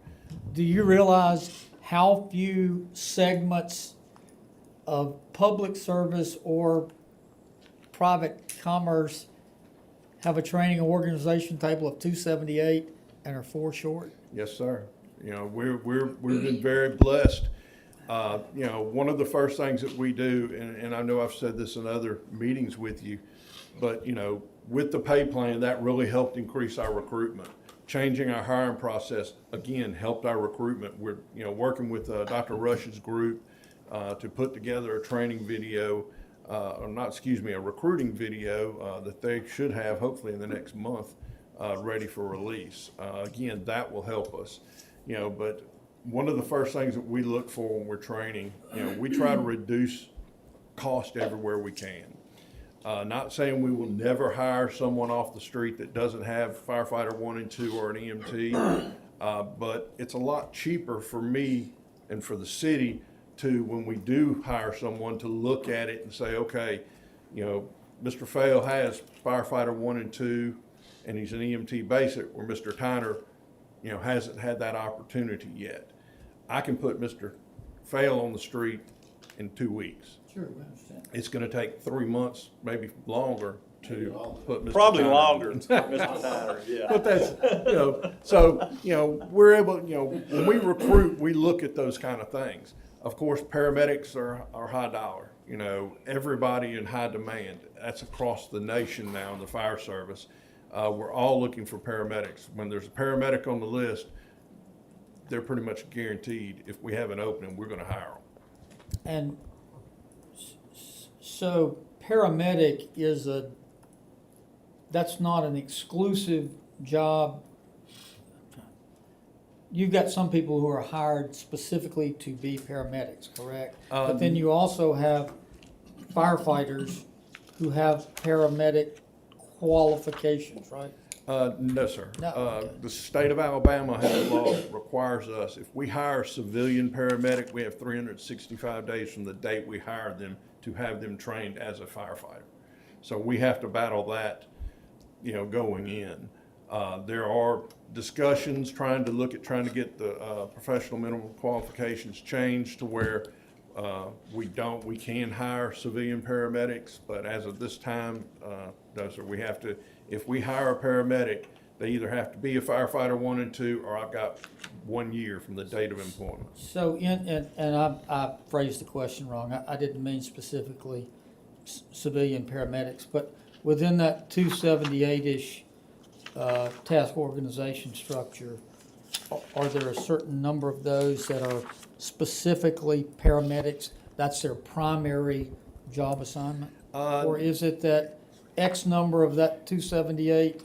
[SPEAKER 1] Do you realize how few segments of public service or private commerce have a training organization table of 278 and are 4 short?
[SPEAKER 8] Yes, sir. We've been very blessed. One of the first things that we do, and I know I've said this in other meetings with you, but, with the pay plan, that really helped increase our recruitment. Changing our hiring process, again, helped our recruitment. We're, working with Dr. Rush's group to put together a training video, a recruiting video that they should have hopefully in the next month ready for release. Again, that will help us. But one of the first things that we look for when we're training, we try to reduce cost everywhere we can. Not saying we will never hire someone off the street that doesn't have firefighter 1 and 2 or an EMT, but it's a lot cheaper for me and for the city to, when we do hire someone, to look at it and say, okay, Mr. Fail has firefighter 1 and 2, and he's an EMT basic, where Mr. Tyner, hasn't had that opportunity yet. I can put Mr. Fail on the street in 2 weeks.
[SPEAKER 1] Sure, we understand.
[SPEAKER 8] It's gonna take 3 months, maybe longer, to put Mr.
[SPEAKER 4] Probably
[SPEAKER 8] Tyner.
[SPEAKER 4] longer, Mr. Tyner, yeah.
[SPEAKER 8] But that's, we're able, when we recruit, we look at those kind of things. Of course, paramedics are high dollar, everybody in high demand. That's across the nation now in the fire service. We're all looking for paramedics. When there's a paramedic on the list, they're pretty much guaranteed, if we have an opening, we're gonna hire them.
[SPEAKER 1] And so paramedic that's not an exclusive job. You've got some people who are hired specifically to be paramedics, correct? But then you also have firefighters who have paramedic qualifications, right?
[SPEAKER 8] No, sir.
[SPEAKER 1] No, okay.
[SPEAKER 8] The state of Alabama has a law that requires us, if we hire a civilian paramedic, we have 365 days from the date we hire them to have them trained as a firefighter. So we have to battle that, going in. There are discussions trying to get the professional minimum qualifications changed to where we can hire civilian paramedics, but as of this time, no, sir, we have to, if we hire a paramedic, they either have to be a firefighter 1 and 2, or I've got 1 year from the date of employment.
[SPEAKER 1] So and I phrased the question wrong. I didn't mean specifically civilian paramedics, but within that 278-ish task organization structure, are there a certain number of those that are specifically paramedics? That's their primary job assignment? Or is it that X number of that 278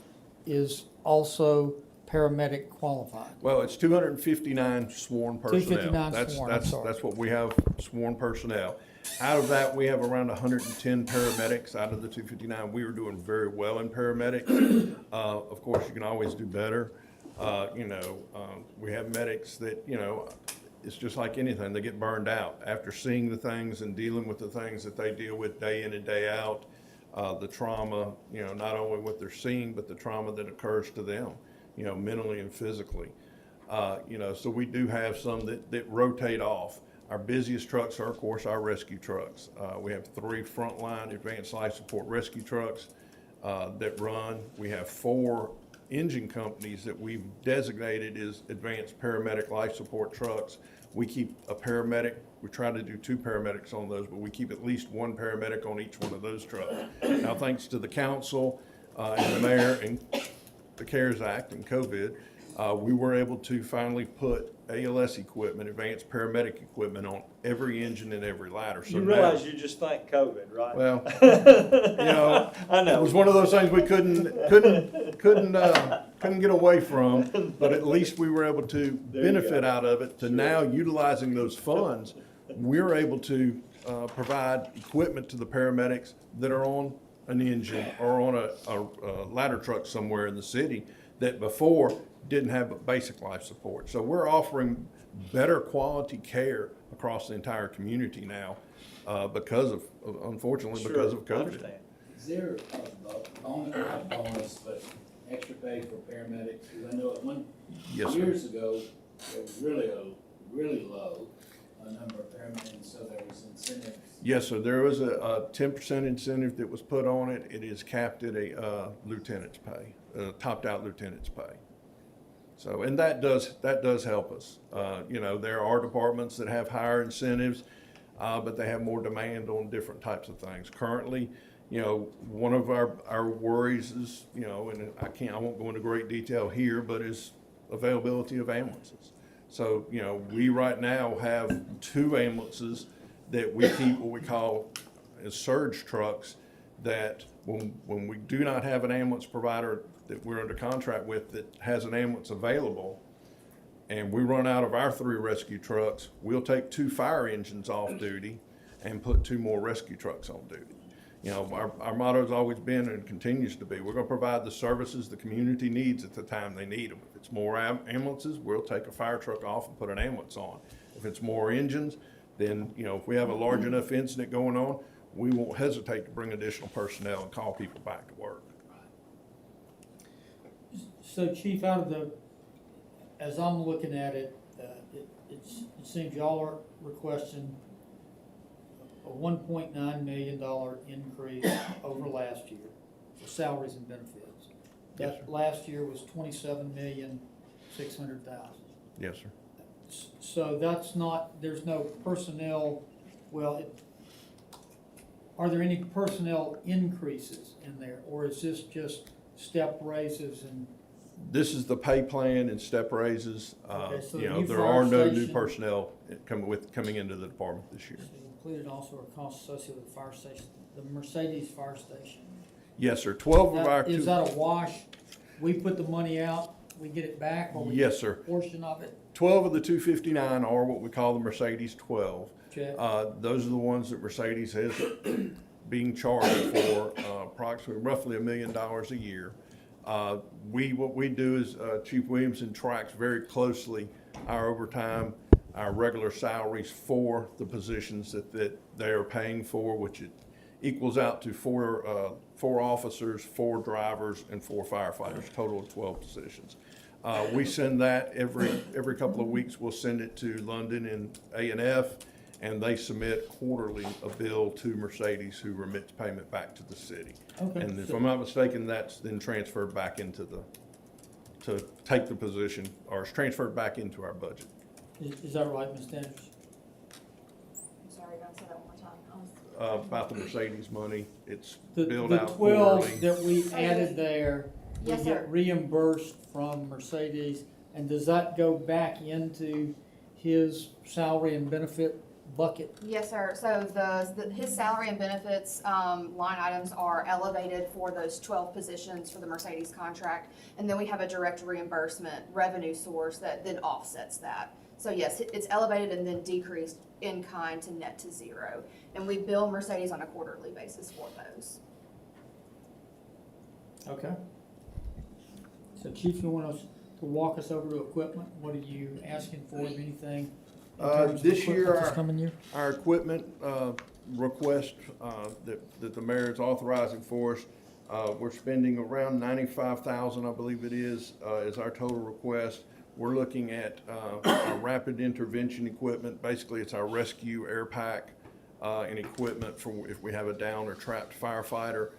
[SPEAKER 1] is also paramedic qualified?
[SPEAKER 8] Well, it's 259 sworn personnel.
[SPEAKER 1] 259
[SPEAKER 8] That's-
[SPEAKER 1] sworn, I'm sorry.
[SPEAKER 8] That's what we have, sworn personnel. Out of that, we have around 110 paramedics out of the 259. We are doing very well in paramedics. Of course, you can always do better. We have medics that, it's just like anything, they get burned out. After seeing the things and dealing with the things that they deal with day in and day out, the trauma, not only what they're seeing, but the trauma that occurs to them, mentally and physically. So we do have some that rotate off. Our busiest trucks are, of course, our rescue trucks. We have 3 frontline advanced life support rescue trucks that run. We have 4 engine companies that we've designated as advanced paramedic life support trucks. We keep a paramedic. We try to do 2 paramedics on those, but we keep at least 1 paramedic on each one of those trucks. Now, thanks to the council and the mayor and the CARES Act and COVID, we were able to finally put ALS equipment, advanced paramedic equipment, on every engine and every ladder. So
[SPEAKER 4] You
[SPEAKER 8] now-
[SPEAKER 4] realize you just thanked COVID, right?
[SPEAKER 8] Well,
[SPEAKER 4] I know.
[SPEAKER 8] it was one of those things we couldn't get away from, but at least we were able to
[SPEAKER 4] There you
[SPEAKER 8] benefit
[SPEAKER 4] go.
[SPEAKER 8] out of it. To now utilizing those funds, we're able to provide equipment to the paramedics that are on an engine or on a ladder truck somewhere in the city that before didn't have basic life support. So we're offering better quality care across the entire community now unfortunately, because of
[SPEAKER 4] Sure, I
[SPEAKER 8] COVID.
[SPEAKER 4] understand.
[SPEAKER 7] Is there a bonus, not bonus, but extra pay for paramedics? Because I know at
[SPEAKER 8] Yes, sir.
[SPEAKER 7] years ago, it was really low number of paramedics, so there was incentives.
[SPEAKER 8] Yes, sir. There was a 10% incentive that was put on it. It is capped at a lieutenant's pay, topped out lieutenant's pay. So, and that does help us. There are departments that have higher incentives, but they have more demand on different types of things. Currently, one of our worries is, and I won't go into great detail here, but is availability of ambulances. So, we right now have 2 ambulances that we keep what we call as surge trucks, that when we do not have an ambulance provider that we're under contract with that has an ambulance available, and we run out of our 3 rescue trucks, we'll take 2 fire engines off duty and put 2 more rescue trucks on duty. Our motto has always been and continues to be, we're gonna provide the services the community needs at the time they need them. If it's more ambulances, we'll take a fire truck off and put an ambulance on. If it's more engines, then, if we have a large enough incident going on, we won't hesitate to bring additional personnel and call people back to work.
[SPEAKER 1] So Chief, as I'm looking at it, it seems y'all are requesting a $1.9 million increase over last year for salaries and benefits.
[SPEAKER 8] Yes,
[SPEAKER 1] That
[SPEAKER 8] sir.
[SPEAKER 1] last year was $27,600,000.
[SPEAKER 8] Yes, sir.
[SPEAKER 1] So there's no personnel, are there any personnel increases in there? Or is this just step raises and?
[SPEAKER 8] This is the pay plan and step raises.
[SPEAKER 1] Okay, so the new
[SPEAKER 8] There
[SPEAKER 1] fire
[SPEAKER 8] are no new
[SPEAKER 1] station-
[SPEAKER 8] personnel coming into the department this year.
[SPEAKER 1] So you included also a cost associated with the fire station, the Mercedes fire station.
[SPEAKER 8] Yes, sir. 12 of our
[SPEAKER 1] Is that a wash? We put the money out, we get it back, or we
[SPEAKER 8] Yes,
[SPEAKER 1] get
[SPEAKER 8] sir.
[SPEAKER 1] a portion of it?
[SPEAKER 8] 12 of the 259 are what we call the Mercedes 12.
[SPEAKER 1] Check.
[SPEAKER 8] Those are the ones that Mercedes is being charged for approximately roughly $1 million a year. What we do is Chief Williamson tracks very closely our overtime, our regular salaries for the positions that they are paying for, which it equals out to 4 officers, 4 drivers, and 4 firefighters, total of 12 positions. We send that every couple of weeks. We'll send it to London and A&F, and they submit quarterly a bill to Mercedes, who remits payment back to the city.
[SPEAKER 1] Okay.
[SPEAKER 8] And if I'm not mistaken, that's then transferred back into to take the position, or it's transferred back into our budget.
[SPEAKER 1] Is that right, Ms. Daniels?
[SPEAKER 5] I'm sorry, don't say that one more time.
[SPEAKER 8] about the Mercedes money. It's
[SPEAKER 1] The
[SPEAKER 8] billed out
[SPEAKER 1] 12
[SPEAKER 8] quarterly.
[SPEAKER 1] that we added there, we
[SPEAKER 5] Yes, sir.
[SPEAKER 1] get reimbursed from Mercedes, and does that go back into his salary and benefit bucket?
[SPEAKER 5] Yes, sir. So his salary and benefits, line items are elevated for those 12 positions for the Mercedes contract. And then we have a direct reimbursement revenue source that then offsets that. So yes, it's elevated and then decreased in kind to net to zero. And we bill Mercedes on a quarterly basis for those.
[SPEAKER 1] Okay. So Chief, you want us to walk us over to equipment? What are you asking for, if anything? in terms of
[SPEAKER 8] This
[SPEAKER 1] equipment
[SPEAKER 8] year,
[SPEAKER 1] this coming year?
[SPEAKER 8] Our equipment request that the mayor is authorizing for us, we're spending around $95,000, I believe it is our total request. We're looking at our rapid intervention equipment. Basically, it's our rescue air pack and equipment for if we have a down or trapped firefighter.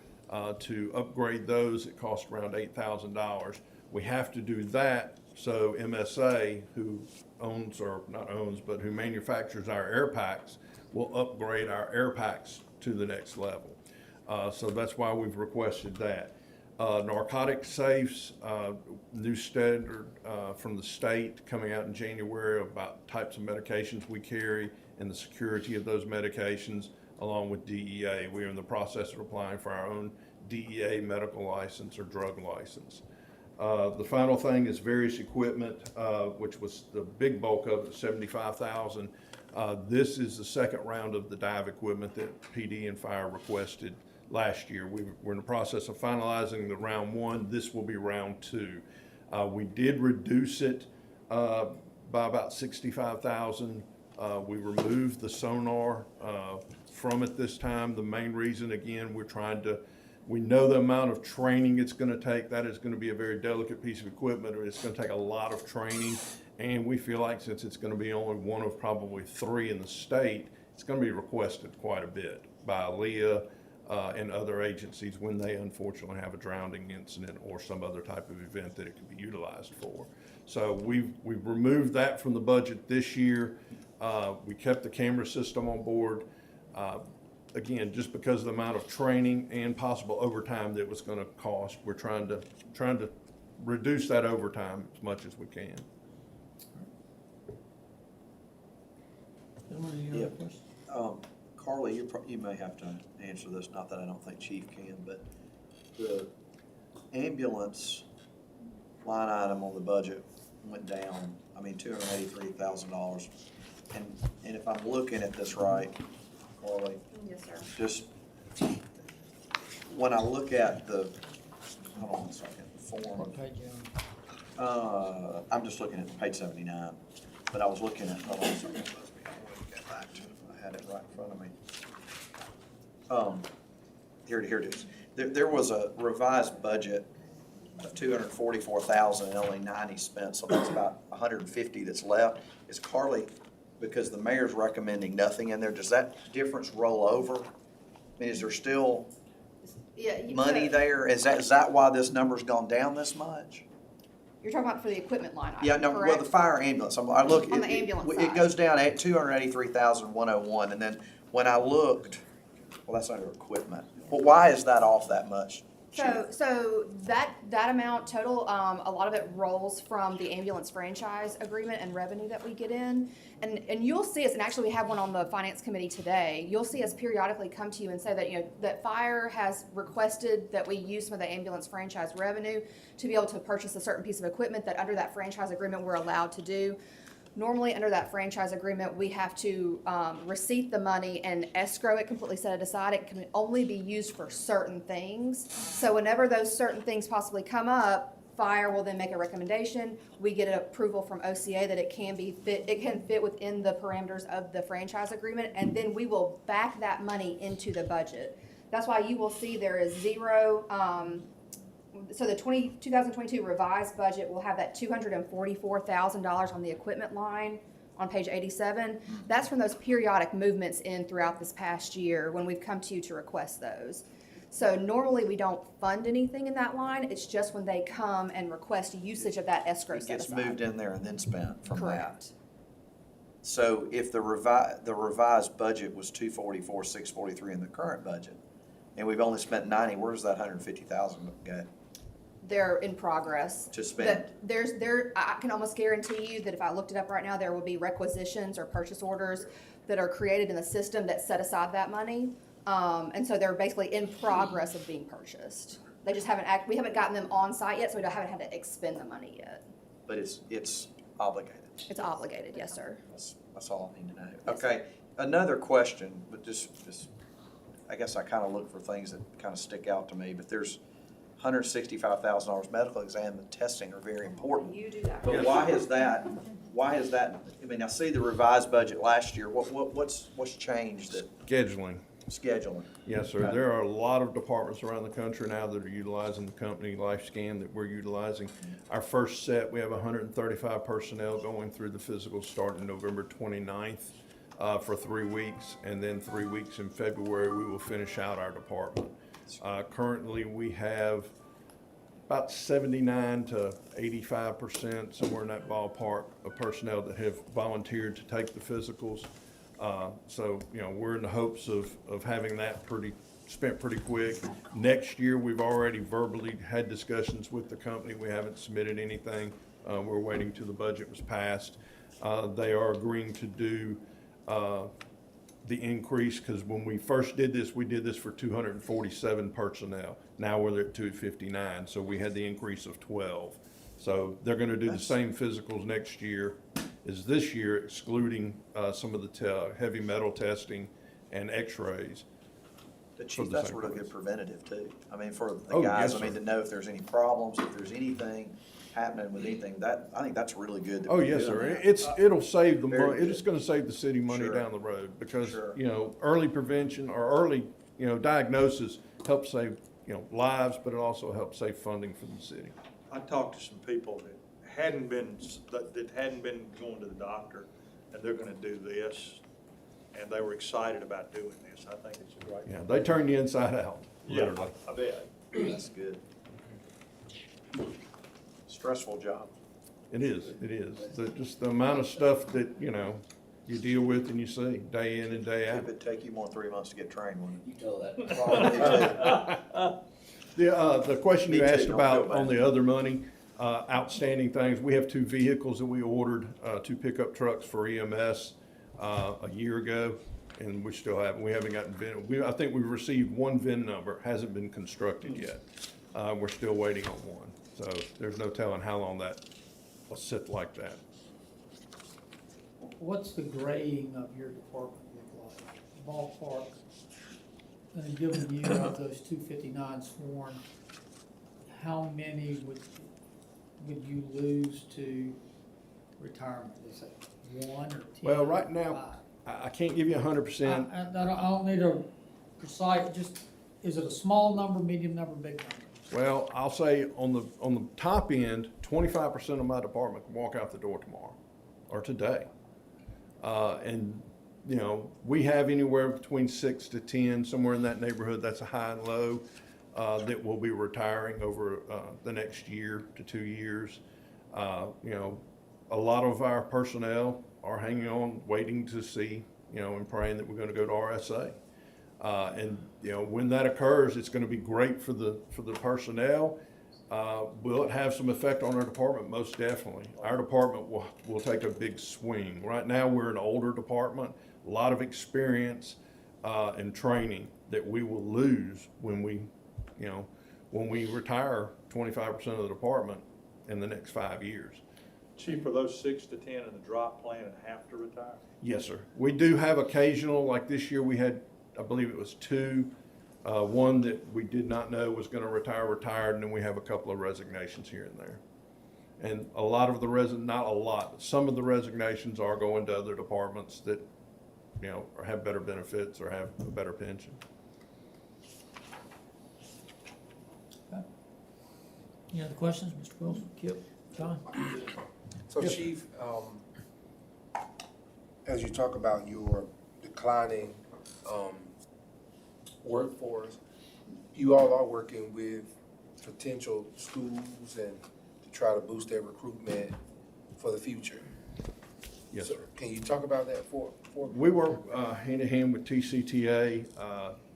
[SPEAKER 8] To upgrade those, it costs around $8,000. We have to do that so MSA, who owns, or not owns, but who manufactures our air packs, will upgrade our air packs to the next level. So that's why we've requested that. Narcotic safes, new standard from the state coming out in January about types of medications we carry and the security of those medications, along with DEA. We are in the process of applying for our own DEA medical license or drug license. The final thing is various equipment, which was the big bulk of it, $75,000. This is the second round of the dive equipment that PD and fire requested last year. We're in the process of finalizing the round one. This will be round two. We did reduce it by about $65,000. We removed the sonar from it this time. The main reason, again, we know the amount of training it's going to take. That is going to be a very delicate piece of equipment, or it's going to take a lot of training. And we feel like since it's going to be only one of probably three in the state, it's going to be requested quite a bit by ALEA and other agencies when they unfortunately have a drowning incident or some other type of event that it could be utilized for. So we've removed that from the budget this year. We kept the camera system on board. Again, just because of the amount of training and possible overtime that it was going to cost, we're trying to reduce that overtime as much as we can.
[SPEAKER 1] Gentlemen, any other
[SPEAKER 6] Yeah.
[SPEAKER 1] questions?
[SPEAKER 6] Carly, you may have to answer this, not that I don't think Chief can, but the ambulance line item on the budget went down, $283,000. And if I'm looking at this right, Carly,
[SPEAKER 5] Yes, sir.
[SPEAKER 6] just when I look at hold on one second, the form.
[SPEAKER 1] What page you on?
[SPEAKER 6] I'm just looking at page 79, but I was looking at, hold on a second, let me get back to it. I had it right in front of me. Here it is. There was a revised budget of $244,000 and only 90 spent, so that's about 150 that's left. Is Carly, because the mayor's recommending nothing in there, does that difference roll over? Is there still
[SPEAKER 5] Yeah.
[SPEAKER 6] money there? Is that why this number's gone down this much?
[SPEAKER 5] You're talking about for the equipment line item,
[SPEAKER 6] Yeah, no, well,
[SPEAKER 5] correct?
[SPEAKER 6] the fire ambulance, I look.
[SPEAKER 5] On the ambulance
[SPEAKER 6] It
[SPEAKER 5] side.
[SPEAKER 6] goes down at 283,101, and then when I looked, well, that's under equipment. Well, why is that off that much?
[SPEAKER 5] So that amount total, a lot of it rolls from the ambulance franchise agreement and revenue that we get in. And you'll see us, and actually we have one on the finance committee today, you'll see us periodically come to you and say that, that fire has requested that we use some of the ambulance franchise revenue to be able to purchase a certain piece of equipment that under that franchise agreement we're allowed to do. Normally, under that franchise agreement, we have to receipt the money and escrow it, completely set it aside. It can only be used for certain things. So whenever those certain things possibly come up, fire will then make a recommendation. We get an approval from OCA that it can fit within the parameters of the franchise agreement, and then we will back that money into the budget. That's why you will see there is zero. So the 2022 revised budget will have that $244,000 on the equipment line on page 87. That's from those periodic movements in throughout this past year when we've come to you to request those. So normally we don't fund anything in that line. It's just when they come and request usage of that escrow
[SPEAKER 6] It
[SPEAKER 5] set
[SPEAKER 6] gets
[SPEAKER 5] aside.
[SPEAKER 6] moved in there and then spent from that.
[SPEAKER 5] Correct.
[SPEAKER 6] So if the revised budget was 244, 643 in the current budget, and we've only spent 90, where does that 150,000 go?
[SPEAKER 5] They're in progress.
[SPEAKER 6] To spend.
[SPEAKER 5] I can almost guarantee you that if I looked it up right now, there will be requisitions or purchase orders that are created in the system that set aside that money. And so they're basically in progress of being purchased. They just we haven't gotten them on site yet, so we haven't had to expend the money yet.
[SPEAKER 6] But it's obligated.
[SPEAKER 5] It's obligated, yes, sir.
[SPEAKER 6] That's all I need to know. Okay, another question, but just, I guess I kind of look for things that kind of stick out to me, but there's $165,000 medical exam and testing are very important.
[SPEAKER 5] You do that.
[SPEAKER 6] But why is that, I mean, I see the revised budget last year, what's changed that,
[SPEAKER 8] Scheduling.
[SPEAKER 6] scheduling?
[SPEAKER 8] Yes, sir.
[SPEAKER 6] Okay.
[SPEAKER 8] There are a lot of departments around the country now that are utilizing the company LifeScan that we're utilizing. Our first set, we have 135 personnel going through the physical starting November 29th for 3 weeks, and then 3 weeks in February, we will finish out our department. Currently, we have about 79 to 85%, somewhere in that ballpark, of personnel that have volunteered to take the physicals. So, you know, we're in the hopes of having that spent pretty quick. Next year, we've already verbally had discussions with the company. We haven't submitted anything. We're waiting till the budget was passed. They are agreeing to do the increase, because when we first did this, we did this for 247 personnel. Now we're at 259, so we had the increase of 12. So they're gonna do the same physicals next year as this year, excluding some of the heavy metal testing and x-rays.
[SPEAKER 6] The chief,
[SPEAKER 8] the
[SPEAKER 6] that's
[SPEAKER 8] same
[SPEAKER 6] really
[SPEAKER 8] price.
[SPEAKER 6] good preventative too. I mean, for the
[SPEAKER 8] Oh,
[SPEAKER 6] guys,
[SPEAKER 8] yes,
[SPEAKER 6] I mean,
[SPEAKER 8] sir.
[SPEAKER 6] to know if there's any problems, if there's anything happening with anything, I think that's really good. that
[SPEAKER 8] Oh,
[SPEAKER 6] we're
[SPEAKER 8] yes,
[SPEAKER 6] doing
[SPEAKER 8] sir.
[SPEAKER 6] that.
[SPEAKER 8] It'll save the
[SPEAKER 6] Very
[SPEAKER 8] money, it's
[SPEAKER 6] good.
[SPEAKER 8] gonna save the city money
[SPEAKER 6] Sure.
[SPEAKER 8] down the road, because,
[SPEAKER 6] Sure.
[SPEAKER 8] you know, early prevention or early, you know, diagnosis helps save, you know, lives, but it also helps save funding for the city.
[SPEAKER 4] I talked to some people that hadn't been going to the doctor, and they're gonna do this, and they were excited about doing this. I think it's a great.
[SPEAKER 8] Yeah, they turn you inside out, literally.
[SPEAKER 4] I bet.
[SPEAKER 6] That's good. Stressful job.
[SPEAKER 8] It is. Just the amount of stuff that, you know, you deal with and you see day in and day
[SPEAKER 6] If
[SPEAKER 8] out.
[SPEAKER 6] it'd take you more than 3 months to get trained, wouldn't
[SPEAKER 7] You tell that.
[SPEAKER 6] it?
[SPEAKER 8] The question you
[SPEAKER 6] Me too,
[SPEAKER 8] asked
[SPEAKER 6] don't
[SPEAKER 8] about
[SPEAKER 6] feel bad.
[SPEAKER 8] on the other money, outstanding things, we have 2 vehicles that we ordered, 2 pickup trucks for EMS, a year ago, and we still haven't, we haven't gotten VIN. I think we've received 1 VIN number, hasn't been constructed yet. We're still waiting on 1, so there's no telling how long that will sit like that.
[SPEAKER 1] What's the grading of your department look like? Ballpark? And given you of those 259 sworn, how many would you lose to retirement? Is it 1 or 10?
[SPEAKER 8] Well, right now, I can't give you 100%.
[SPEAKER 1] I don't need a precise, just, is it a small number, medium number, big number?
[SPEAKER 8] Well, I'll say on the top end, 25% of my department can walk out the door tomorrow or today. And, you know, we have anywhere between 6 to 10, somewhere in that neighborhood, that's a high and low, that will be retiring over the next year to 2 years. You know, a lot of our personnel are hanging on, waiting to see, you know, and praying that we're gonna go to RSA. And, you know, when that occurs, it's gonna be great for the personnel. Will it have some effect on our department? Most definitely. Our department will take a big swing. Right now, we're an older department, a lot of experience and training that we will lose when we retire 25% of the department in the next 5 years.
[SPEAKER 4] Chief, are those 6 to 10 in the drop plan and have to retire?
[SPEAKER 8] Yes, sir. We do have occasional, like this year we had, I believe it was 2. One that we did not know was gonna retired, and then we have a couple of resignations here and there. And a lot of the not a lot, but some of the resignations are going to other departments that, you know, or have better benefits or have a better pension.
[SPEAKER 1] Any other questions, Mr. Wilson, Kip, John?
[SPEAKER 3] So
[SPEAKER 1] Yes.
[SPEAKER 3] Chief, as you talk about your declining workforce, you all are working with potential schools and to try to boost their recruitment for the future.
[SPEAKER 8] Yes,
[SPEAKER 3] So
[SPEAKER 8] sir.
[SPEAKER 3] can you talk about that for me?
[SPEAKER 8] We work hand in hand with TCTA.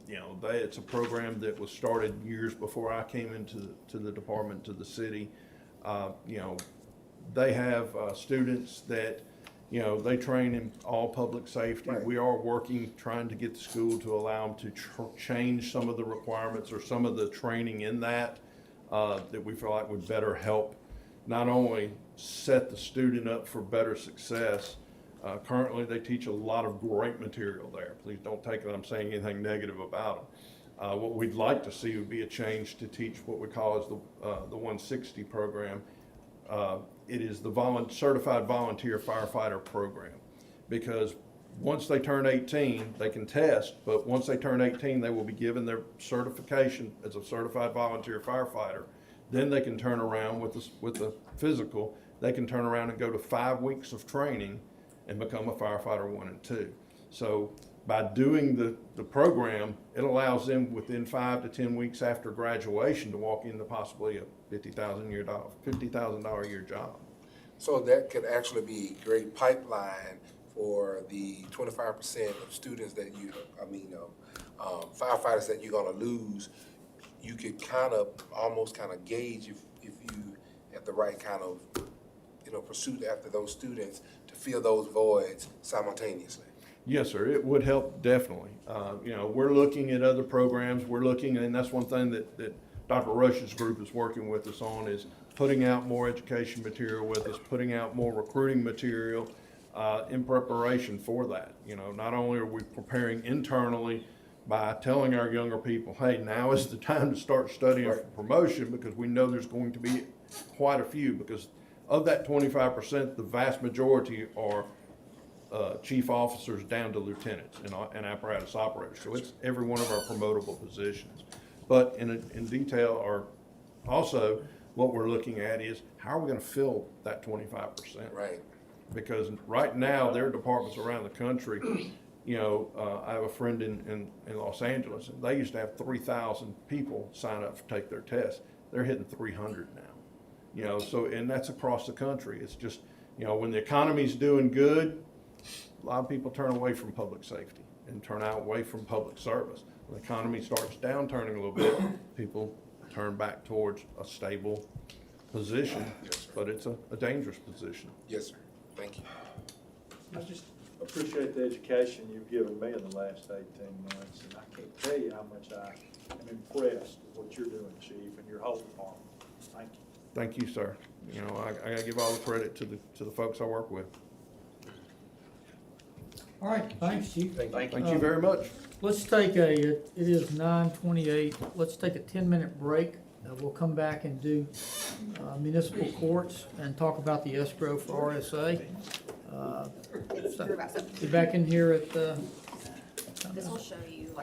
[SPEAKER 8] You know, it's a program that was started years before I came into the department, to the city. You know, they have students that, you know, they train in all public safety.
[SPEAKER 3] Right.
[SPEAKER 8] We are working, trying to get the school to allow them to change some of the requirements or some of the training in that we feel like would better help not only set the student up for better success. Currently, they teach a lot of great material there. Please don't take it I'm saying anything negative about them. What we'd like to see would be a change to teach what we call as the 160 program. It is the Certified Volunteer Firefighter Program, because once they turn 18, they can test, but once they turn 18, they will be given their certification as a Certified Volunteer Firefighter. Then they can turn around with the physical, they can turn around and go to 5 weeks of training and become a firefighter 1 and 2. So by doing the program, it allows them within 5 to 10 weeks after graduation to walk into possibly a $50,000 a year job.
[SPEAKER 3] So that could actually be a great pipeline for the 25% of students that firefighters that you're gonna lose. You could almost gauge if you have the right kind of, pursuit after those students to fill those voids simultaneously.
[SPEAKER 8] Yes, sir, it would help definitely. You know, we're looking at other programs, and that's one thing that Dr. Rush's group is working with us on, is putting out more education material with us, putting out more recruiting material in preparation for that. You know, not only are we preparing internally by telling our younger people, hey, now is the time to start studying for promotion, because we know there's going to be quite a few, because of that 25%, the vast majority are chief officers down to lieutenants and apparatus operators. So it's every one of our promotable positions. But in detail, or also what we're looking at is, how are we going to fill that 25%?
[SPEAKER 3] Right.
[SPEAKER 8] Because right now, there are departments around the country. You know, I have a friend in Los Angeles, and they used to have 3,000 people sign up to take their test. They're hitting 300 now. You know, so, and that's across the country. It's just, you know, when the economy's doing good, a lot of people turn away from public safety and turn away from public service. When the economy starts downturning a little bit, people turn back towards a stable position,
[SPEAKER 3] Yes, sir.
[SPEAKER 8] but it's a dangerous position.
[SPEAKER 3] Yes, sir. Thank you.
[SPEAKER 4] I just appreciate the education you've given me in the last 18 months, and I can't tell you how much I am impressed with what you're doing, Chief, and your whole department. Thank you.
[SPEAKER 8] Thank you, sir. You know, I gotta give all the credit to the folks I work with.
[SPEAKER 1] All right, thanks, Chief.
[SPEAKER 6] Thank
[SPEAKER 8] Thank you very much.
[SPEAKER 1] Let's take it is 9:28, let's take a 10-minute break. We'll come back and do municipal courts and talk about the escrow for RSA.
[SPEAKER 5] You're about to-
[SPEAKER 1] Be back in here at,
[SPEAKER 5] This will show you